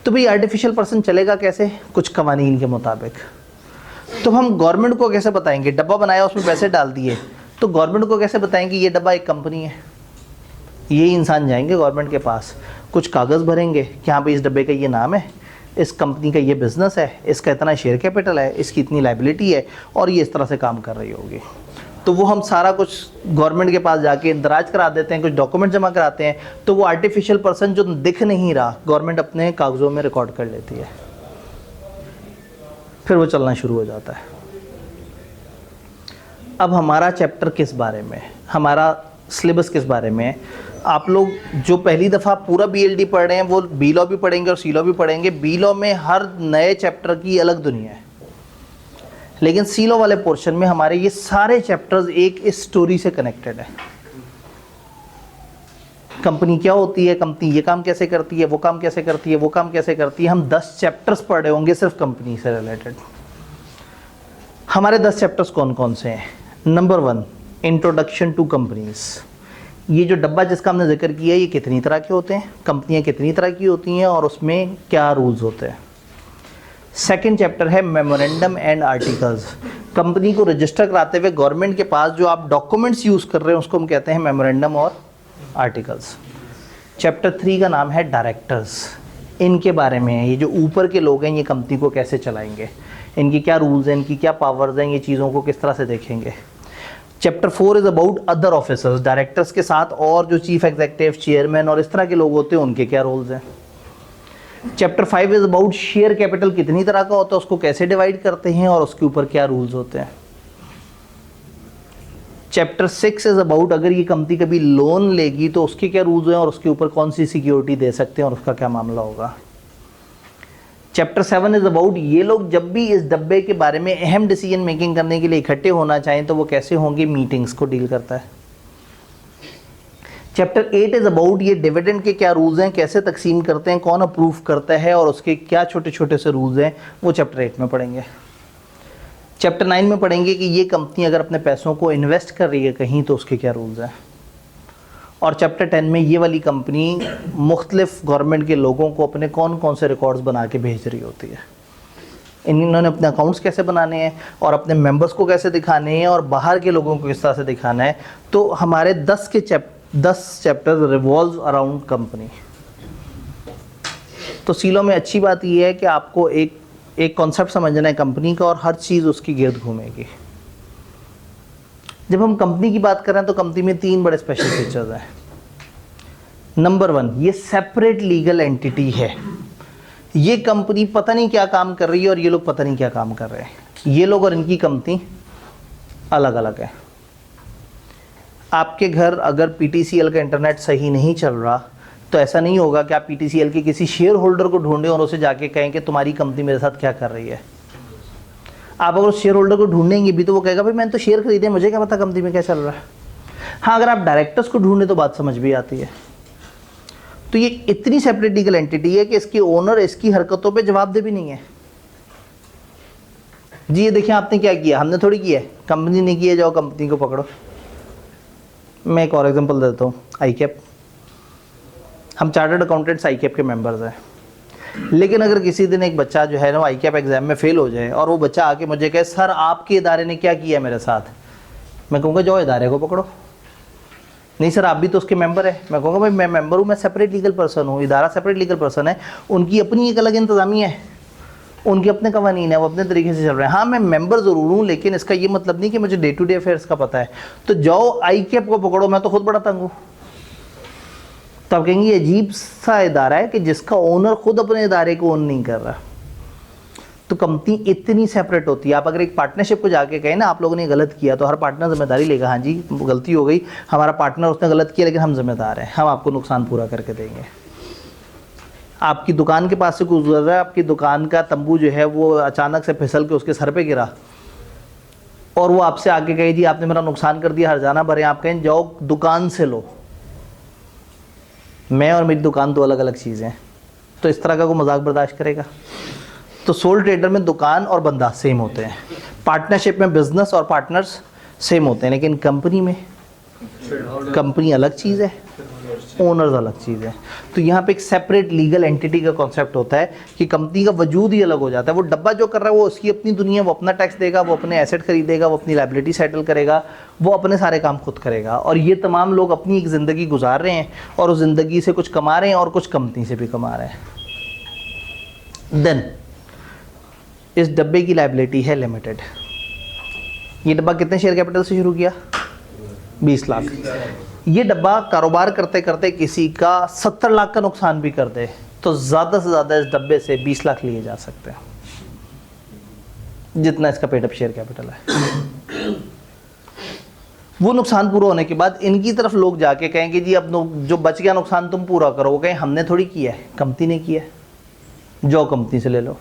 तो भाई आर्टिफिशियल पर्सन चलेगा कैसे? कुछ कवानीन के मुताबिक। तो हम गवर्नमेंट को कैसे बताएंगे? डब्बा बनाया, उसमें पैसे डाल दिए, तो गवर्नमेंट को कैसे बताएंगे ये डब्बा एक कंपनी है? ये इंसान जाएंगे गवर्नमेंट के पास, कुछ कागज़ भरेंगे कि हाँ भाई इस डब्बे का ये नाम है, इस कंपनी का ये बिज़नेस है, इसका इतना शेयर कैपिटल है, इसकी इतनी लाइबिलिटी है और ये इस तरह से काम कर रही होगी। तो वो हम सारा कुछ गवर्नमेंट के पास जाके इंदराज करा देते हैं, कुछ डॉक्यूमेंट जमा कराते हैं, तो वो आर्टिफिशियल पर्सन जो दिख नहीं रहा गवर्नमेंट अपने कागज़ों में रिकॉर्ड कर लेती है, फिर वो चलना शुरू हो जाता है। अब हमारा चैप्टर किस बारे में है, हमारा सिलेबस किस बारे में है? आप लोग जो पहली दफ़ा पूरा BLD पढ़ रहे हैं वो बी लॉ भी पढ़ेंगे और सी लॉ भी पढ़ेंगे। बी लॉ में हर नए चैप्टर की अलग दुनिया है, लेकिन सी लॉ वाले पोर्शन में हमारे ये सारे चैप्टर्स एक इस स्टोरी से कनेक्टेड है। कंपनी क्या होती है, कंपनी ये काम कैसे करती है, वो काम कैसे करती है, वो काम कैसे करती है। हम 10 चैप्टर्स पढ़ रहे होंगे सिर्फ कंपनी से रिलेटेड। हमारे 10 चैप्टर्स कौन कौन से हैं? Number 1, introduction to companies. ये जो डब्बा जिसका हमने जिक्र किया ये कितनी तरह के होते हैं, कंपनियां कितनी तरह की होती हैं और उसमें क्या रूल्स होते हैं। सेकंड चैप्टर है मेमोरेंडम एंड आर्टिकल्स। कंपनी को रजिस्टर कराते हुए गवर्नमेंट के पास जो आप डॉक्यूमेंट्स यूज़ कर रहे हैं उसको हम कहते हैं मेमोरेंडम और आर्टिकल्स। चैप्टर 3 का नाम है डायरेक्टर्स। इनके बारे में है, ये जो ऊपर के लोग हैं ये कंपनी को कैसे चलाएंगे, इनकी क्या रूल्स हैं, इनकी क्या पावर्स हैं, ये चीज़ों को किस तरह से देखेंगे। Chapter 4 is about other officers. Directors के साथ और जो चीफ एग्जीक्यूटिव, चेयरमैन और इस तरह के लोग होते हैं उनके क्या रोल्स हैं। Chapter 5 is about share capital, कितनी तरह का होता है, उसको कैसे डिवाइड करते हैं और उसके ऊपर क्या रूल्स होते हैं। चैप्टर 6 इज़ अबाउट अगर ये कंपनी कभी लोन लेगी तो उसके क्या रूल्स हैं और उसके ऊपर कौन सी सिक्योरिटी दे सकते हैं और उसका क्या मामला होगा। चैप्टर 7 इज़ अबाउट ये लोग जब भी इस डब्बे के बारे में अहम डिसीजन मेकिंग करने के लिए इकट्ठे होना चाहें तो वो कैसे होंगे, मीटिंग्स को डील करता है। चैप्टर 8 इज़ अबाउट ये डिविडेंड के क्या रूल्स हैं, कैसे तकसीम करते हैं, कौन अप्रूव करता है और उसके क्या छोटे छोटे से रूल्स हैं, वो चैप्टर 8 में पढ़ेंगे। चैप्टर 9 में पढ़ेंगे कि ये कंपनी अगर अपने पैसों को इन्वेस्ट कर रही है कहीं तो उसके क्या रूल्स हैं। और चैप्टर 10 में ये वाली कंपनी मुख्तलिफ गवर्नमेंट के लोगों को अपने कौन कौन से रिकॉर्ड्स बना के भेज रही होती है, इन्होंने अपने अकाउंट्स कैसे बनाने हैं और अपने मेंबर्स को कैसे दिखाने हैं और बाहर के लोगों को किस तरह से दिखाना है। तो हमारे 10 चैप्टर रिवॉल्व अराउंड कंपनी। तो सीलो में अच्छी बात यह है कि आपको एक कॉन्सेप्ट समझना है कंपनी का और हर चीज़ उसकी गिर्द घूमेगी। जब हम कंपनी की बात कर रहे हैं तो कंपनी में 3 बड़े स्पेशल फीचर्स हैं। नंबर 1, ये सेपरेट लीगल एंटिटी है। ये कंपनी पता नहीं क्या काम कर रही है और ये लोग पता नहीं क्या काम कर रहे हैं। ये लोग और इनकी कंपनी अलग अलग है। आपके घर अगर PTCL का इंटरनेट सही नहीं चल रहा तो ऐसा नहीं होगा कि आप PTCL के किसी शेयर होल्डर को ढूंढें और उसे जाके कहें कि तुम्हारी कंपनी मेरे साथ क्या कर रही है। आप अगर उस शेयर होल्डर को ढूंढेंगे भी तो वो कहेगा भाई मैंने तो शेयर खरीदे, मुझे क्या पता कंपनी में क्या चल रहा है। हाँ, अगर आप डायरेक्टर्स को ढूंढें तो बात समझ भी आती है। तो ये इतनी सेपरेट लीगल एंटिटी है कि इसके ओनर इसकी हरकतों पे जवाबदेह भी नहीं है। जी ये देखिए आपने क्या किया, हमने थोड़ी किया है, कंपनी ने किया, जाओ कंपनी को पकड़ो। मैं एक और एग्जांपल देता हूँ, ICAP। हम चार्टर्ड अकाउंटेंट्स ICAP के मेंबर्स हैं, लेकिन अगर किसी दिन एक बच्चा जो है ना ICAP एग्जाम में फेल हो जाए और वो बच्चा आके मुझे कहे सर आपके इदारे ने क्या किया मेरे साथ, मैं कहूँगा जाओ इदारे को पकड़ो। नहीं सर आप भी तो उसके मेंबर है, मैं कहूँगा भाई मैं मेंबर हूँ, मैं सेपरेट लीगल पर्सन हूँ, इदारा सेपरेट लीगल पर्सन है, उनकी अपनी एक अलग इंतजामिया है, उनके अपने कवानीन है, वो अपने तरीके से चल रहे हैं। हाँ मैं मेंबर ज़रूर हूँ लेकिन इसका ये मतलब नहीं कि मुझे डे टू डे अफेयर्स का पता है। तो जाओ ICAP को पकड़ो, मैं तो खुद बड़ा तंग हूँ। तो आप कहेंगे अजीब सा इदारा है कि जिसका ओनर खुद अपने इदारे को ओन नहीं कर रहा। तो कंपनी इतनी सेपरेट होती है। आप अगर एक पार्टनरशिप को जाके कहें ना आप लोगों ने गलत किया तो हर पार्टनर जिम्मेदारी लेगा, हाँ जी गलती हो गई, हमारा पार्टनर उसने गलत किया लेकिन हम जिम्मेदार हैं, हम आपको नुकसान पूरा करके देंगे। आपकी दुकान के पास से कोई गुजर रहा है, आपकी दुकान का तंबू जो है वो अचानक से फिसल के उसके सर पे गिरा और वो आपसे आके कहे जी आपने मेरा नुकसान कर दिया, हर्जाना भरे, आप कहें जाओ दुकान से लो, मैं और मेरी दुकान तो अलग अलग चीज़ें हैं, तो इस तरह का कोई मजाक बर्दाश्त करेगा? तो सोल ट्रेडर में दुकान और बंदा सेम होते हैं, पार्टनरशिप में बिजनेस और पार्टनर्स सेम होते हैं, लेकिन कंपनी में कंपनी अलग चीज़ है, ओनर्स अलग चीज़ है। तो यहाँ पे एक सेपरेट लीगल एंटिटी का कॉन्सेप्ट होता है कि कंपनी का वजूद ही अलग हो जाता है। वो डब्बा जो कर रहा है वो उसकी अपनी दुनिया, वो अपना टैक्स देगा, वो अपने एसेट खरीदेगा, वो अपनी लायबिलिटी सेटल करेगा, वो अपने सारे काम खुद करेगा, और ये तमाम लोग अपनी एक ज़िंदगी गुजार रहे हैं और उस ज़िंदगी से कुछ कमा रहे हैं और कुछ कंपनी से भी कमा रहे हैं। देन इस डब्बे की लायबिलिटी है लिमिटेड। ये डब्बा कितने शेयर कैपिटल से शुरू किया? 20 लाख। ये डब्बा कारोबार करते करते किसी का 70 लाख का नुकसान भी कर दे तो ज़्यादा से ज़्यादा इस डब्बे से 20 लाख लिए जा सकते हैं, जितना इसका पेड अप शेयर कैपिटल है। वो नुकसान पूरा होने के बाद इनकी तरफ लोग जाके कहेंगे जी अब जो बच गया नुकसान तुम पूरा करो। वो कहें हमने थोड़ी किया है, कंपनी ने किया है, जो कंपनी से ले लो।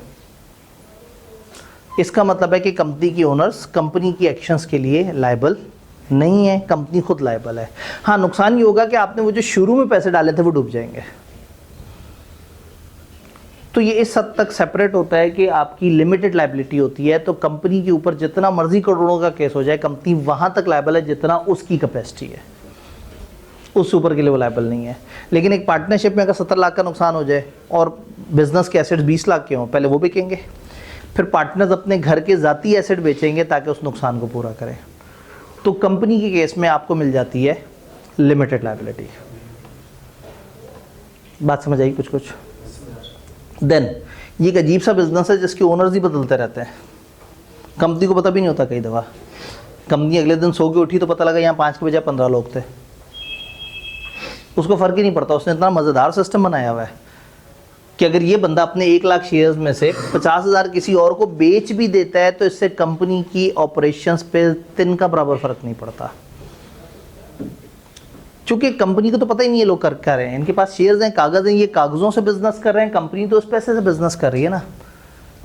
इसका मतलब है कि कंपनी की ओनर्स कंपनी की एक्शंस के लिए लायबल नहीं है, कंपनी खुद लायबल है। हाँ, नुकसान ये होगा कि आपने वो जो शुरू में पैसे डाले थे वो डूब जाएंगे। तो ये इस हद तक सेपरेट होता है कि आपकी लिमिटेड लायबिलिटी होती है, तो कंपनी के ऊपर जितना मर्जी करोड़ों का केस हो जाए, कंपनी वहां तक लायबल है जितना उसकी कैपेसिटी है, उस ऊपर के लिए वो लायबल नहीं है। लेकिन एक पार्टनरशिप में अगर 70 लाख का नुकसान हो जाए और बिजनेस के एसेट्स 20 लाख के हों, पहले वो बिकेंगे, फिर पार्टनर्स अपने घर के ज़ाती एसेट बेचेंगे ताकि उस नुकसान को पूरा करें। तो कंपनी के केस में आपको मिल जाती है लिमिटेड लायबिलिटी। बात समझ आई कुछ? देन ये एक अजीब सा बिजनेस है जिसके ओनर्स ही बदलते रहते हैं। कंपनी को पता भी नहीं होता, कई दफ़ा कंपनी अगले दिन सो के उठी तो पता लगा यहाँ 5 के बजाय 15 लोग थे। उसको फ़र्क ही नहीं पड़ता। उसने इतना मज़ेदार सिस्टम बनाया हुआ है कि अगर ये बंदा अपने 1 लाख शेयर्स में से 50,000 किसी और को बेच भी देता है तो इससे कंपनी की ऑपरेशंस पे तिनका बराबर फ़र्क नहीं पड़ता, क्योंकि कंपनी को तो पता ही नहीं है लोग कर रहे हैं। इनके पास शेयर्स हैं, कागज़ हैं, ये कागज़ों से बिजनेस कर रहे हैं, कंपनी तो उस पैसे से बिजनेस कर रही है ना।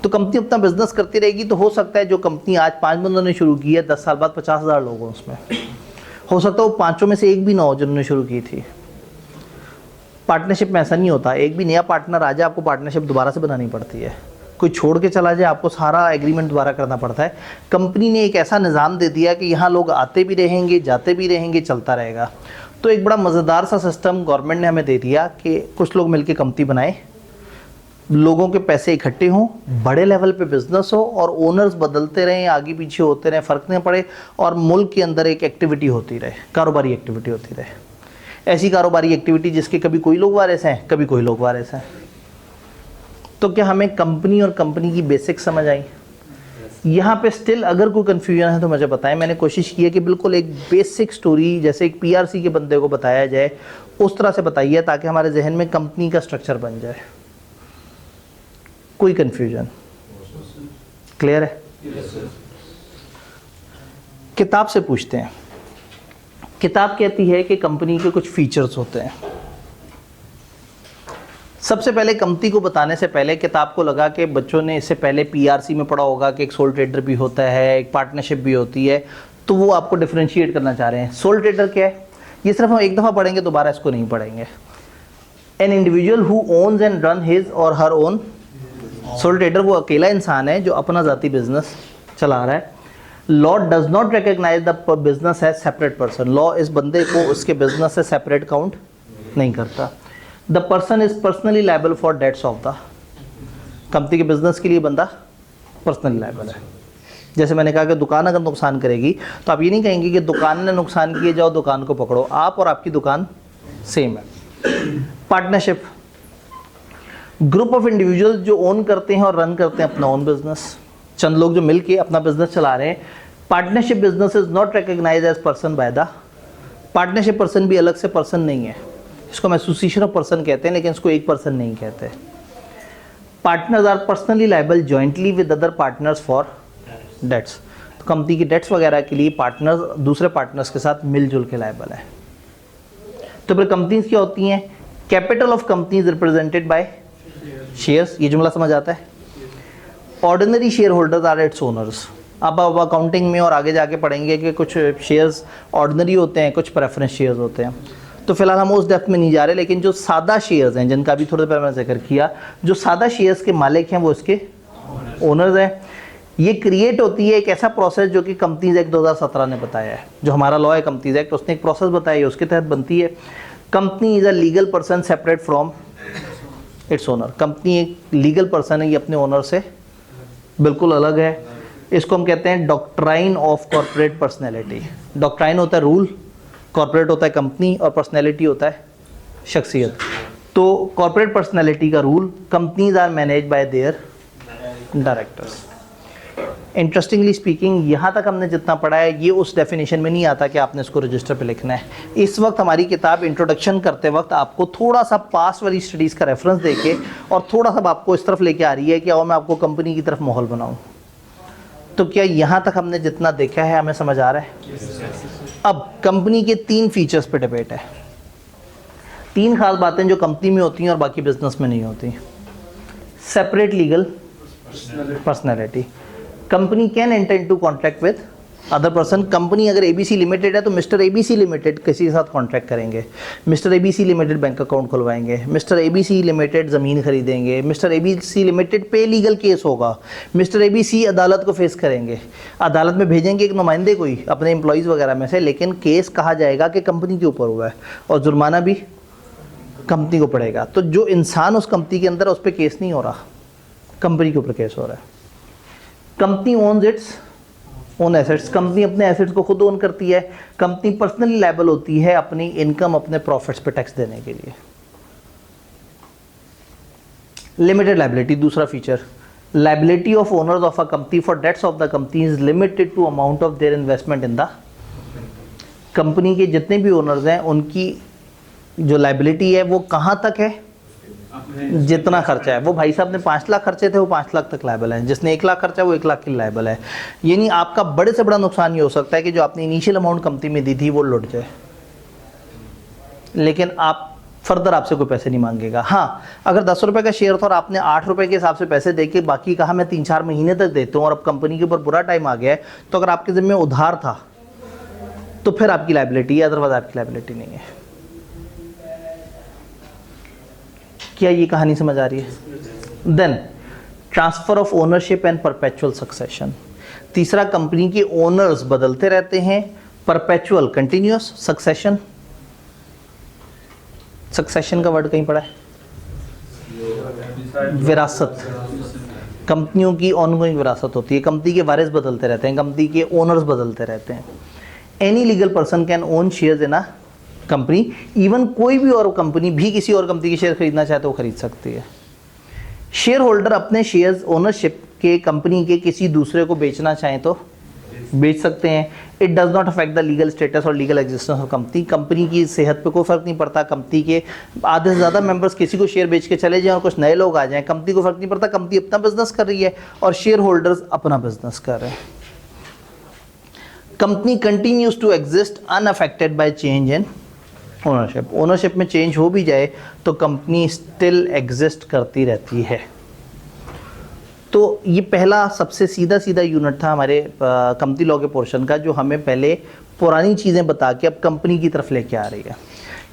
तो कंपनी अपना बिजनेस करती रहेगी। तो हो सकता है जो कंपनी आज 5 बंदों ने शुरू की है, 10 साल बाद 50,000 लोग हों उसमें, हो सकता है वो 5 में से एक भी ना हो जिन्होंने शुरू की थी। पार्टनरशिप में ऐसा नहीं होता, एक भी नया पार्टनर आ जाए आपको पार्टनरशिप दोबारा से बनानी पड़ती है। कोई छोड़ के चला जाए आपको सारा एग्रीमेंट दोबारा करना पड़ता है। कंपनी ने एक ऐसा निज़ाम दे दिया कि यहाँ लोग आते भी रहेंगे, जाते भी रहेंगे, चलता रहेगा। तो एक बड़ा मज़ेदार सा सिस्टम गवर्नमेंट ने हमें दे दिया कि कुछ लोग मिलकर कंपनी बनाए, लोगों के पैसे इकट्ठे हों, बड़े लेवल पे बिजनेस हो और ओनर्स बदलते रहें, आगे पीछे होते रहें, फ़र्क नहीं पड़े, और मुल्क के अंदर एक एक्टिविटी होती रहे, कारोबारी एक्टिविटी होती रहे। ऐसी कारोबारी एक्टिविटी जिसके कभी कोई लोग वारिस हैं, कभी कोई लोग वारिस हैं। तो क्या हमें कंपनी और कंपनी की बेसिक समझ आई? यहाँ पे स्टिल अगर कोई कन्फ्यूजन है तो मुझे बताएं। मैंने कोशिश की है कि बिल्कुल एक बेसिक स्टोरी जैसे एक पीआरसी के बंदे को बताया जाए उस तरह से बताइए ताकि हमारे जहन में कंपनी का स्ट्रक्चर बन जाए। कोई कन्फ्यूजन? क्लियर है? किताब से पूछते हैं। किताब कहती है कि कंपनी के कुछ फीचर्स होते हैं। सबसे पहले कंपनी को बताने से पहले किताब को लगा कि बच्चों ने इससे पहले पीआरसी में पढ़ा होगा कि एक सोल ट्रेडर भी होता है, एक पार्टनरशिप भी होती है, तो वो आपको डिफरेंशिएट करना चाह रहे हैं। सोल ट्रेडर क्या है ये सिर्फ हम एक दफ़ा पढ़ेंगे, दोबारा इसको नहीं पढ़ेंगे। An individual who owns and run his और हर ओन। सोल ट्रेडर वो अकेला इंसान है जो अपना ज़ाती बिजनेस चला रहा है। Law does not recognise the business as separate person. Law इस बंदे को उसके बिजनेस से सेपरेट काउंट नहीं करता। The person is personally liable for debts of the. Company के बिजनेस के लिए बंदा पर्सनली लायबल है। जैसे मैंने कहा कि दुकान अगर नुकसान करेगी तो आप ये नहीं कहेंगे कि दुकान ने नुकसान किए, जाओ दुकान को पकड़ो। आप और आपकी दुकान सेम है। पार्टनरशिप, ग्रुप ऑफ इंडिविजुअल्स जो ओन करते हैं और रन करते हैं अपना ओन बिजनेस। चंद लोग जो मिलके अपना बिजनेस चला रहे हैं। Partnership business is not recognise as person by the. Partnership person भी अलग से पर्सन नहीं है, इसको हम एसोसिएशन ऑफ पर्सन कहते हैं, लेकिन इसको एक पर्सन नहीं कहते। Partners are personally liable jointly with other partners for debts. तो कंपनी की डेट्स वगैरह के लिए पार्टनर्स दूसरे पार्टनर्स के साथ मिलजुल के लायबल है। तो फिर कंपनीज क्या होती हैं? Capital of company is represented by shares, ये जुमला समझ आता है। Ordinary share holders are its owners. अब अकाउंटिंग में और आगे जाके पढ़ेंगे कि कुछ शेयर्स ऑर्डिनरी होते हैं, कुछ प्रेफरेंस शेयर्स होते हैं, तो फिलहाल हम उस डेप्थ में नहीं जा रहे। लेकिन जो सादा शेयर्स हैं, जिनका भी थोड़ी देर पहले मैंने जिक्र किया, जो सादा शेयर्स के मालिक हैं वो इसके ओनर्स हैं। ये क्रिएट होती है एक ऐसा प्रोसेस जो कि कंपनीज एक्ट 2017 ने बताया है, जो हमारा लॉ है कंपनीज एक्ट, उसने एक प्रोसेस बताया है, उसके तहत बनती है। Company is a legal person separate from its owner. Company एक लीगल पर्सन है, ये अपने ओनर से बिल्कुल अलग है। इसको हम कहते हैं doctrine of corporate personality. Doctrine होता है रूल, कॉर्पोरेट होता है कंपनी, और पर्सनैलिटी होता है शख्सियत। तो कॉर्पोरेट पर्सनैलिटी का rule, companies are manage by their directors. Interestingly speaking, यहाँ तक हमने जितना पढ़ा है ये उस डेफिनेशन में नहीं आता कि आपने इसको रजिस्टर पे लिखना है। इस वक्त हमारी किताब इंट्रोडक्शन करते वक्त आपको थोड़ा सा पास्ट वाली स्टडीज़ का रेफरेंस देके और थोड़ा सा आपको इस तरफ लेके आ रही है कि और मैं आपको कंपनी की तरफ माहौल बनाऊँ। तो क्या यहाँ तक हमने जितना देखा है हमें समझ आ रहा है? अब कंपनी के 3 फीचर्स पे डिबेट है। 3 खास बातें जो कंपनी में होती हैं और बाकी बिजनेस में नहीं होती। Separate legal personality. Company can enter into contract with other person. Company अगर एबीसी लिमिटेड है तो मिस्टर एबीसी लिमिटेड किसी के साथ कॉन्ट्रैक्ट करेंगे, mister ABC limited bank account खुलवाएंगे, मिस्टर एबीसी लिमिटेड ज़मीन खरीदेंगे, मिस्टर एबीसी लिमिटेड पे लीगल केस होगा, मिस्टर एबीसी अदालत को फेस करेंगे, अदालत में भेजेंगे एक नुमाइंदे कोई अपने एम्प्लॉयज़ वगैरह में से, लेकिन केस कहा जाएगा कि कंपनी के ऊपर हुआ है और जुर्माना भी कंपनी को पड़ेगा। तो जो इंसान उस कंपनी के अंदर है उस पर केस नहीं हो रहा, कंपनी के ऊपर केस हो रहा है। Company ons its own assets. Company अपने एसेट्स को खुद ओन करती है। कंपनी पर्सनली लायबल होती है अपनी इनकम, अपने प्रॉफिट्स पे टैक्स देने के लिए। लिमिटेड लायबिलिटी, दूसरा feature. Liability of owners of a company for debts of the company is limited to amount of their investment in the company. के जितने भी ओनर्स हैं उनकी जो लायबिलिटी है वो कहाँ तक है? जितना खर्चा है। वो भाई साहब ने 5 लाख खर्चे थे, वो 5 लाख तक लायबल है। जिसने 1 लाख खर्चा वो 1 लाख की लायबल है। यानी आपका बड़े से बड़ा नुकसान ये हो सकता है कि जो आपने इनिशियल अमाउंट कंपनी में दी थी वो लुट जाए, लेकिन आप फर्दर आपसे कोई पैसे नहीं मांगेगा। हाँ, अगर 10 रुपये का शेयर था और आपने 8 रुपये के हिसाब से पैसे दे के बाकी कहा मैं 3-4 महीने तक देता हूँ और अब कंपनी के ऊपर बुरा टाइम आ गया है, तो अगर आपके ज़िम्मे उधार था तो फिर आपकी लायबिलिटी है, अदरवाइज आपकी लायबिलिटी नहीं है। क्या ये कहानी समझ आ रही है? Then transfer of ownership and perpetual succession. तीसरा, कंपनी के ओनर्स बदलते रहते हैं। परपेचुअल कंटिन्यूअस, सक्सेशन, सक्सेशन का वर्ड कहीं पड़ा है? विरासत। कंपनियों की ऑनगोइंग विरासत होती है। कंपनी के वारिस बदलते रहते हैं, कंपनी के ओनर्स बदलते रहते हैं। Any legal person can own shares in a company. Even कोई भी और कंपनी भी किसी और कंपनी के शेयर खरीदना चाहे तो वो खरीद सकती है। शेयर होल्डर अपने शेयर्स ओनरशिप के कंपनी के किसी दूसरे को बेचना चाहें तो बेच सकते हैं। It does not affect the legal status और legal existence of company. Company की सेहत पे कोई फर्क नहीं पड़ता। कंपनी के आधे से ज़्यादा मेंबर्स किसी को शेयर बेच के चले जाएं और कुछ नए लोग आ जाएं, कंपनी को फर्क नहीं पड़ता। कंपनी अपना बिजनेस कर रही है और शेयर होल्डर्स अपना बिजनेस कर रहे हैं। Company continues to exist unaffected by change in ownership. Ownership में चेंज हो भी जाए तो कंपनी स्टिल एग्जिस्ट करती रहती है। तो ये पहला सबसे सीधा सीधा यूनिट था हमारे कंपनी लॉ के पोर्शन का, जो हमें पहले पुरानी चीज़ें बता के अब कंपनी की तरफ लेके आ रही है।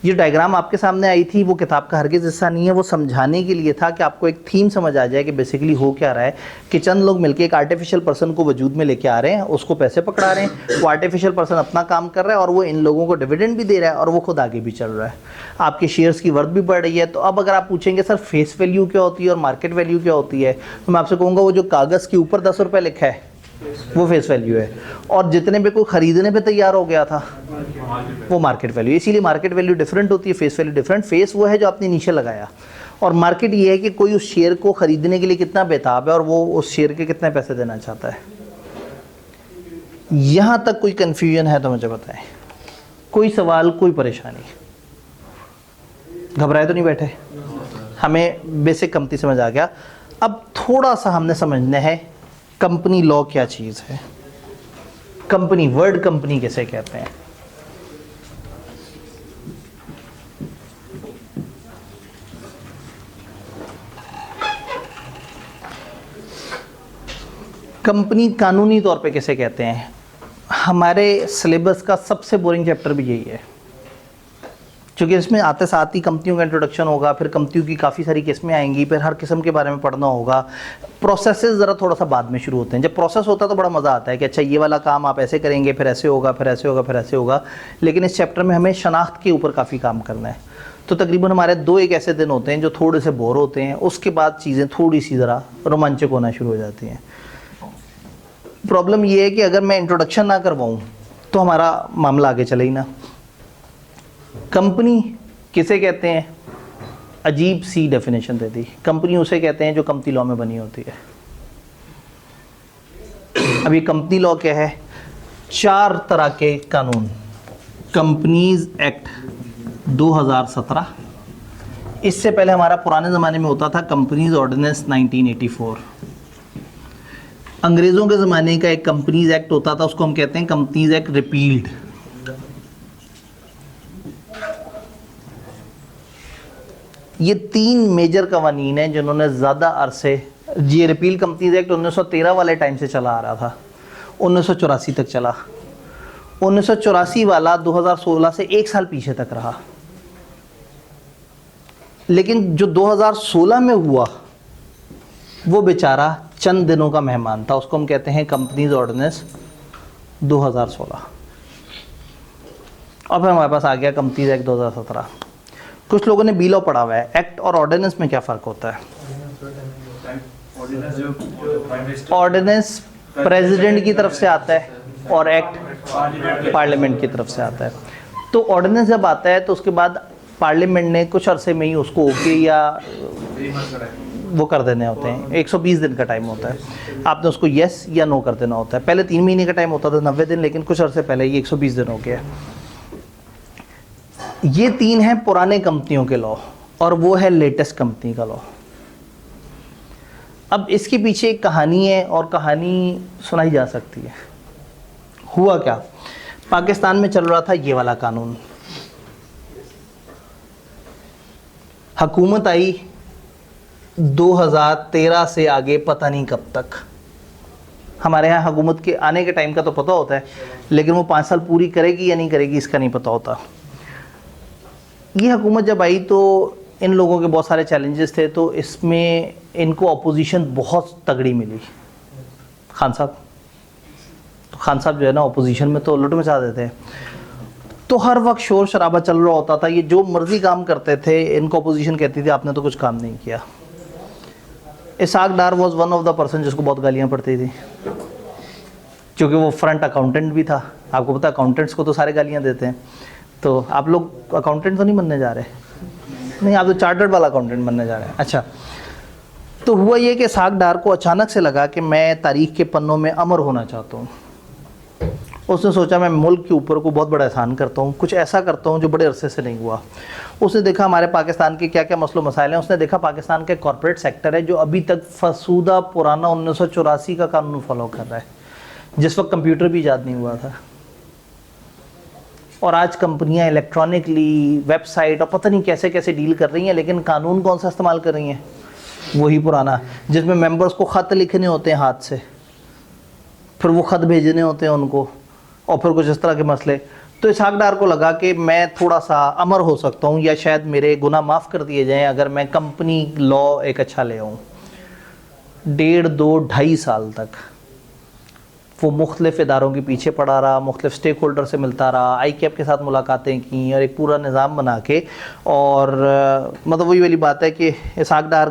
ये डायग्राम आपके सामने आई थी वो किताब का हरगिज़ हिस्सा नहीं है, वो समझाने के लिए था कि आपको एक थीम समझ आ जाए कि बेसिकली हो क्या रहा है कि चंद लोग मिलके एक आर्टिफिशियल पर्सन को वजूद में लेके आ रहे हैं, उसको पैसे पकड़ा रहे हैं, वो आर्टिफिशियल पर्सन अपना काम कर रहा है और वो इन लोगों को डिविडेंड भी दे रहा है और वो खुद आगे भी चल रहा है। आपके शेयर्स की वर्थ भी बढ़ रही है। तो अब अगर आप पूछेंगे सर फेस वैल्यू क्या होती है और मार्केट वैल्यू क्या होती है, तो मैं आपसे कहूँगा वो जो कागज़ के ऊपर 10 रुपये लिखा है वो फेस वैल्यू है, और जितने पे कोई ख़रीदने पे तैयार हो गया था वो मार्केट वैल्यू। इसीलिए मार्केट वैल्यू डिफरेंट होती है, फेस वैल्यू डिफरेंट। फेस वो है जो आपने नीचे लगाया और मार्केट ये है कि कोई उस शेयर को ख़रीदने के लिए कितना बेताब है और वो उस शेयर के कितने पैसे देना चाहता है। यहाँ तक कोई कन्फ्यूजन है तो मुझे बताएं, कोई सवाल, कोई परेशानी? घबराए तो नहीं बैठे? हमें बेसिक कंपनी समझ आ गया। अब थोड़ा सा हमने समझना है कंपनी लॉ क्या चीज़ है, कंपनी, वर्ड कंपनी कैसे कहते हैं। कंपनी कानूनी तौर पे किसे कहते हैं? हमारे सिलेबस का सबसे बोरिंग चैप्टर भी यही है, क्योंकि इसमें आते साथ ही कंपनियों का इंट्रोडक्शन होगा, फिर कंपनियों की काफ़ी सारी किस्में आएंगी, फिर हर किस्म के बारे में पढ़ना होगा। प्रोसेसेस ज़रा थोड़ा सा बाद में शुरू होते हैं। जब प्रोसेस होता है तो बड़ा मज़ा आता है कि अच्छा ये वाला काम आप ऐसे करेंगे, फिर ऐसे होगा, फिर ऐसे होगा, फिर ऐसे होगा। लेकिन इस चैप्टर में हमें शनाख्त के ऊपर काफ़ी काम करना है। तो तकरीबन हमारे 2-1 ऐसे दिन होते हैं जो थोड़े से बोर होते हैं, उसके बाद चीज़ें थोड़ी सी ज़रा रोमांचक होना शुरू हो जाती हैं। प्रॉब्लम ये है कि अगर मैं इंट्रोडक्शन ना करवाऊँ तो हमारा मामला आगे चले ही ना। कंपनी किसे कहते हैं? अजीब सी डेफिनेशन दे दी। कंपनी उसे कहते हैं जो कंपनी लॉ में बनी होती है। अब ये कंपनी लॉ क्या है? 4 तरह के कानून। कंपनीज एक्ट 2017, इससे पहले हमारा पुराने ज़माने में होता था कंपनीज ऑर्डिनेंस 1984। अंग्रेज़ों के ज़माने का एक कंपनीज एक्ट होता था, उसको हम कहते हैं कंपनीज एक्ट रिपील्ड। ये 3 मेजर कवानीन हैं जिन्होंने ज़्यादा अरसे, ये रिपील कंपनीज एक्ट 1913 वाले टाइम से चला आ रहा था, 1984 तक चला। 1984 वाला 2016 से 1 साल पीछे तक रहा। लेकिन जो 2016 में हुआ वो बेचारा चंद दिनों का मेहमान था, उसको हम कहते हैं कंपनीज ऑर्डिनेंस 2016। और फिर हमारे पास आ गया कंपनीज एक्ट 2017। कुछ लोगों ने बी लॉ पढ़ा हुआ है। एक्ट और ऑर्डिनेंस में क्या फ़र्क होता है? ऑर्डिनेंस प्रेसिडेंट की तरफ से आता है और एक्ट पार्लियामेंट की तरफ से आता है। तो ऑर्डिनेंस जब आता है तो उसके बाद पार्लियामेंट ने कुछ अरसे में ही उसको ओके या वो कर देने होते हैं। 120 दिन का टाइम होता है, आपने उसको यस या नो कर देना होता है। पहले 3 महीने का टाइम होता था, 90 दिन, लेकिन कुछ अरसे पहले ये 120 दिन हो गया। ये 3 हैं पुराने कंपनियों के लॉ, और वो है लेटेस्ट कंपनी का लॉ। अब इसके पीछे एक कहानी है और कहानी सुनाई जा सकती है। हुआ क्या, पाकिस्तान में चल रहा था ये वाला कानून। हुकूमत आई 2013 से आगे पता नहीं कब तक। हमारे यहाँ हुकूमत के आने के टाइम का तो पता होता है, लेकिन वो 5 साल पूरी करेगी या नहीं करेगी इसका नहीं पता होता। ये हुकूमत जब आई तो इन लोगों के बहुत सारे चैलेंजेस थे, तो इसमें इनको अपोजिशन बहुत तगड़ी मिली। खान साहब जो है ना, अपोजिशन में तो लुट मचा देते हैं। तो हर वक्त शोर शराबा चल रहा होता था, ये जो मर्जी काम करते थे, इनको अपोजिशन कहती थी आपने तो कुछ काम नहीं किया। Ishaq Dar was one of the person जिसको बहुत गालियाँ पड़ती थी, क्योंकि वो फ्रंट अकाउंटेंट भी था। आपको पता है अकाउंटेंट्स को तो सारे गालियाँ देते हैं। तो आप लोग अकाउंटेंट तो नहीं बनने जा रहे? नहीं, आप तो चार्टर्ड वाला अकाउंटेंट बनने जा रहे हैं। अच्छा, तो हुआ ये कि इसाक डार को अचानक से लगा कि मैं तारीख के पन्नों में अमर होना चाहता हूँ। उसने सोचा मैं मुल्क के ऊपर को बहुत बड़ा एहसान करता हूँ, कुछ ऐसा करता हूँ जो बड़े अरसे से नहीं हुआ। उसने देखा हमारे पाकिस्तान के क्या क्या मसलो मसाइल हैं। उसने देखा पाकिस्तान का कॉर्पोरेट सेक्टर है जो अभी तक फसूदा पुराना 1984 का कानून फॉलो कर रहा है, जिस वक्त कंप्यूटर भी ईजाद नहीं हुआ था। और आज कंपनियां इलेक्ट्रॉनिकली वेबसाइट और पता नहीं कैसे कैसे डील कर रही हैं, लेकिन कानून कौन सा इस्तेमाल कर रही हैं? वही पुराना, जिसमें मेंबर्स को ख़त लिखने होते हैं हाथ से, फिर वो ख़त भेजने होते हैं उनको, और फिर कुछ इस तरह के मसले। तो इसाक डार को लगा कि मैं थोड़ा सा अमर हो सकता हूँ, या शायद मेरे गुनाह माफ़ कर दिए जाएँ अगर मैं कंपनी लॉ एक अच्छा ले आऊँ। 1.5, 2, 2.5 साल तक वो मुख्तलिफ़ इदारों के पीछे पड़ा रहा, मुख्तलिफ़ स्टेक होल्डर से मिलता रहा, ICAP के साथ मुलाकातें की और एक पूरा निज़ाम बना के। और मतलब वही वाली बात है कि इसाक डार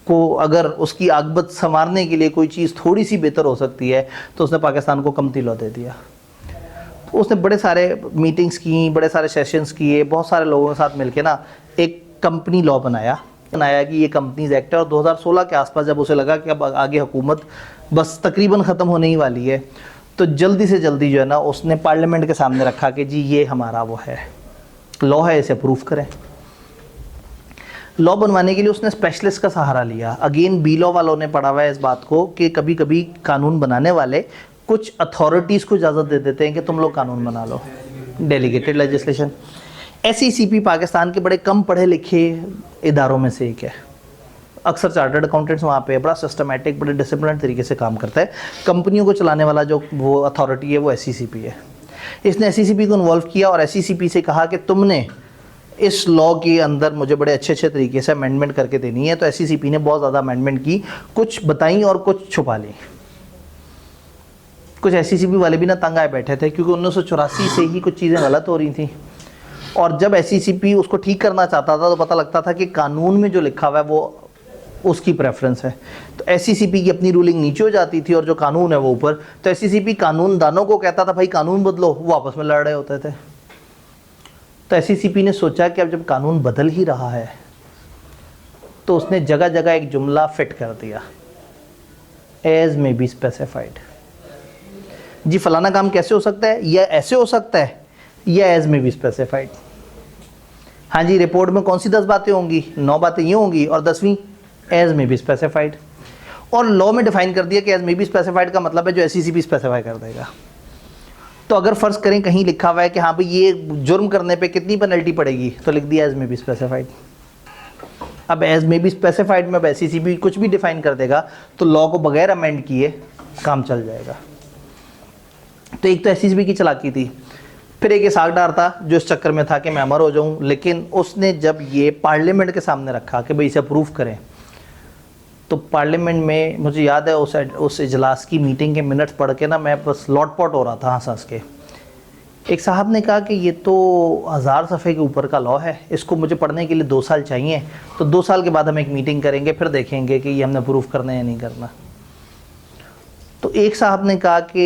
को अगर उसकी आकबत संवारने के लिए कोई चीज़ थोड़ी सी बेहतर हो सकती है तो उसने पाकिस्तान को कंपनी लॉ दे दिया। तो उसने बड़े सारे मीटिंग्स की, बड़े सारे सेशंस किए, बहुत सारे लोगों के साथ मिलके ना एक कंपनी लॉ बनाया कि ये कंपनीज एक्ट है। और 2016 के आसपास जब उसे लगा कि अब आगे हुकूमत बस तकरीबन ख़त्म होने ही वाली है, तो जल्दी से जल्दी जो है ना उसने पार्लियामेंट के सामने रखा कि जी ये हमारा वो है, लॉ है, इसे अप्रूव करें। लॉ बनवाने के लिए उसने स्पेशलिस्ट का सहारा लिया। अगेन बी लॉ वालों ने पढ़ा हुआ है इस बात को कि कभी कभी कानून बनाने वाले कुछ अथॉरिटीज़ को इजाज़त दे देते हैं कि तुम लोग कानून बना लो, डेलीगेटेड अक्सर चार्टर्ड अकाउंटेंट्स वहाँ पे बड़ा सिस्टमेटिक, बड़े डिसिप्लिन तरीके से काम करता है। कंपनियों को चलाने वाला जो वो अथॉरिटी है वो SECP है। इसने SECP को इन्वॉल्व किया और SECP से कहा कि तुमने इस लॉ के अंदर मुझे बड़े अच्छे अच्छे तरीके से अमेंडमेंट करके देनी है। तो SECP ने बहुत ज़्यादा अमेंडमेंट की, कुछ बताई और कुछ छुपा ली। कुछ SECP वाले भी ना तंग आए बैठे थे, क्योंकि 1984 से ही कुछ चीज़ें गलत हो रही थी, और जब SECP उसको ठीक करना चाहता था तो पता लगता था कि कानून में जो लिखा हुआ है वो उसकी प्रेफरेंस है। तो SECP की अपनी रूलिंग नीचे हो जाती थी और जो कानून है वो ऊपर। तो SECP कानून दानों को कहता था भाई कानून बदलो, वो आपस में लड़ रहे होते थे। तो SECP ने सोचा कि अब जब कानून बदल ही रहा है तो उसने जगह जगह एक जुमला फिट कर दिया, एज मे बी स्पेसिफाइड। जी फलाना काम कैसे हो सकता है, या ऐसे हो सकता है, या एज मे बी स्पेसिफाइड। हाँ जी, रिपोर्ट में कौन सी 10 बातें होंगी, 9 बातें ये होंगी और 10वीं एज मे बी स्पेसिफाइड। और लॉ में डिफाइन कर दिया कि एज मे बी स्पेसिफाइड का मतलब है जो SECP स्पेसिफाई कर देगा। तो अगर फ़र्ज़ करें कहीं लिखा हुआ है कि हाँ भाई ये जुर्म करने पे कितनी पेनल्टी पड़ेगी, तो लिख दिया एज मे बी स्पेसिफाइड। अब एज मे बी स्पेसिफाइड में SECP कुछ भी डिफाइन कर देगा तो लॉ को बगैर अमेंड किए काम चल जाएगा। तो एक तो SECP की चालाकी थी। फिर एक इसाकडार था जो इस चक्कर में था कि मैं अमर हो जाऊं, लेकिन उसने जब ये पार्लियामेंट के सामने रखा कि भाई इसे अप्रूव करें, तो पार्लियामेंट में मुझे याद है उस इजलास की मीटिंग के मिनट्स पढ़ के ना मैं बस लौटपौट हो रहा था हंस हंस के। एक साहब ने कहा कि ये तो 1000 सफ़े के ऊपर का लॉ है, इसको मुझे पढ़ने के लिए 2 साल चाहिए, तो 2 साल के बाद हम एक मीटिंग करेंगे, फिर देखेंगे कि ये हमने अप्रूव करना है या नहीं करना। तो एक साहब ने कहा कि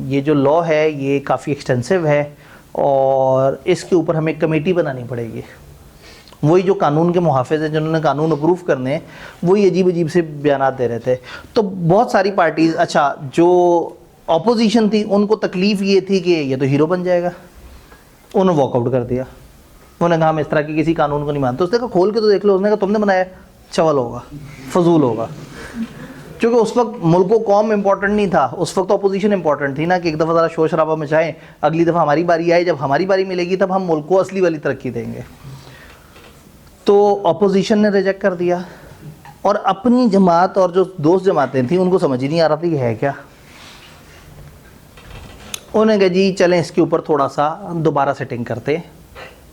ये जो लॉ है ये काफ़ी एक्सटेंसिव है और इसके ऊपर हमें एक कमेटी बनानी पड़ेगी। वही जो कानून के मुहाफ़िज़ हैं जिन्होंने कानून अप्रूव करने हैं, वही अजीब अजीब से बयानात दे रहे थे। तो बहुत सारी पार्टीज़, अच्छा जो ऑपोजिशन थी उनको तकलीफ़ ये थी कि ये तो हीरो बन जाएगा, उन्होंने वॉकआउट कर दिया। उन्होंने कहा हम इस तरह के किसी कानून को नहीं मानते। उसने कहा खोल के तो देख लो। उसने कहा तुमने बनाया, चवल होगा, फजूल होगा। क्योंकि उस वक्त मुल्क को कौम इंपॉर्टेंट नहीं था, उस वक्त अपोजिशन इंपॉर्टेंट थी ना, कि एक दफ़ा ज़रा शोर शराबा मचाएं, अगली दफ़ा हमारी बारी आए, जब हमारी बारी मिलेगी तब हम मुल्क को असली वाली तरक्की देंगे। तो अपोजिशन ने रिजेक्ट कर दिया और अपनी जमात और जो दोस्त जमातें थी उनको समझ ही नहीं आ रहा था कि है क्या। उन्होंने कहा जी चलें इसके ऊपर थोड़ा सा दोबारा सेटिंग करते।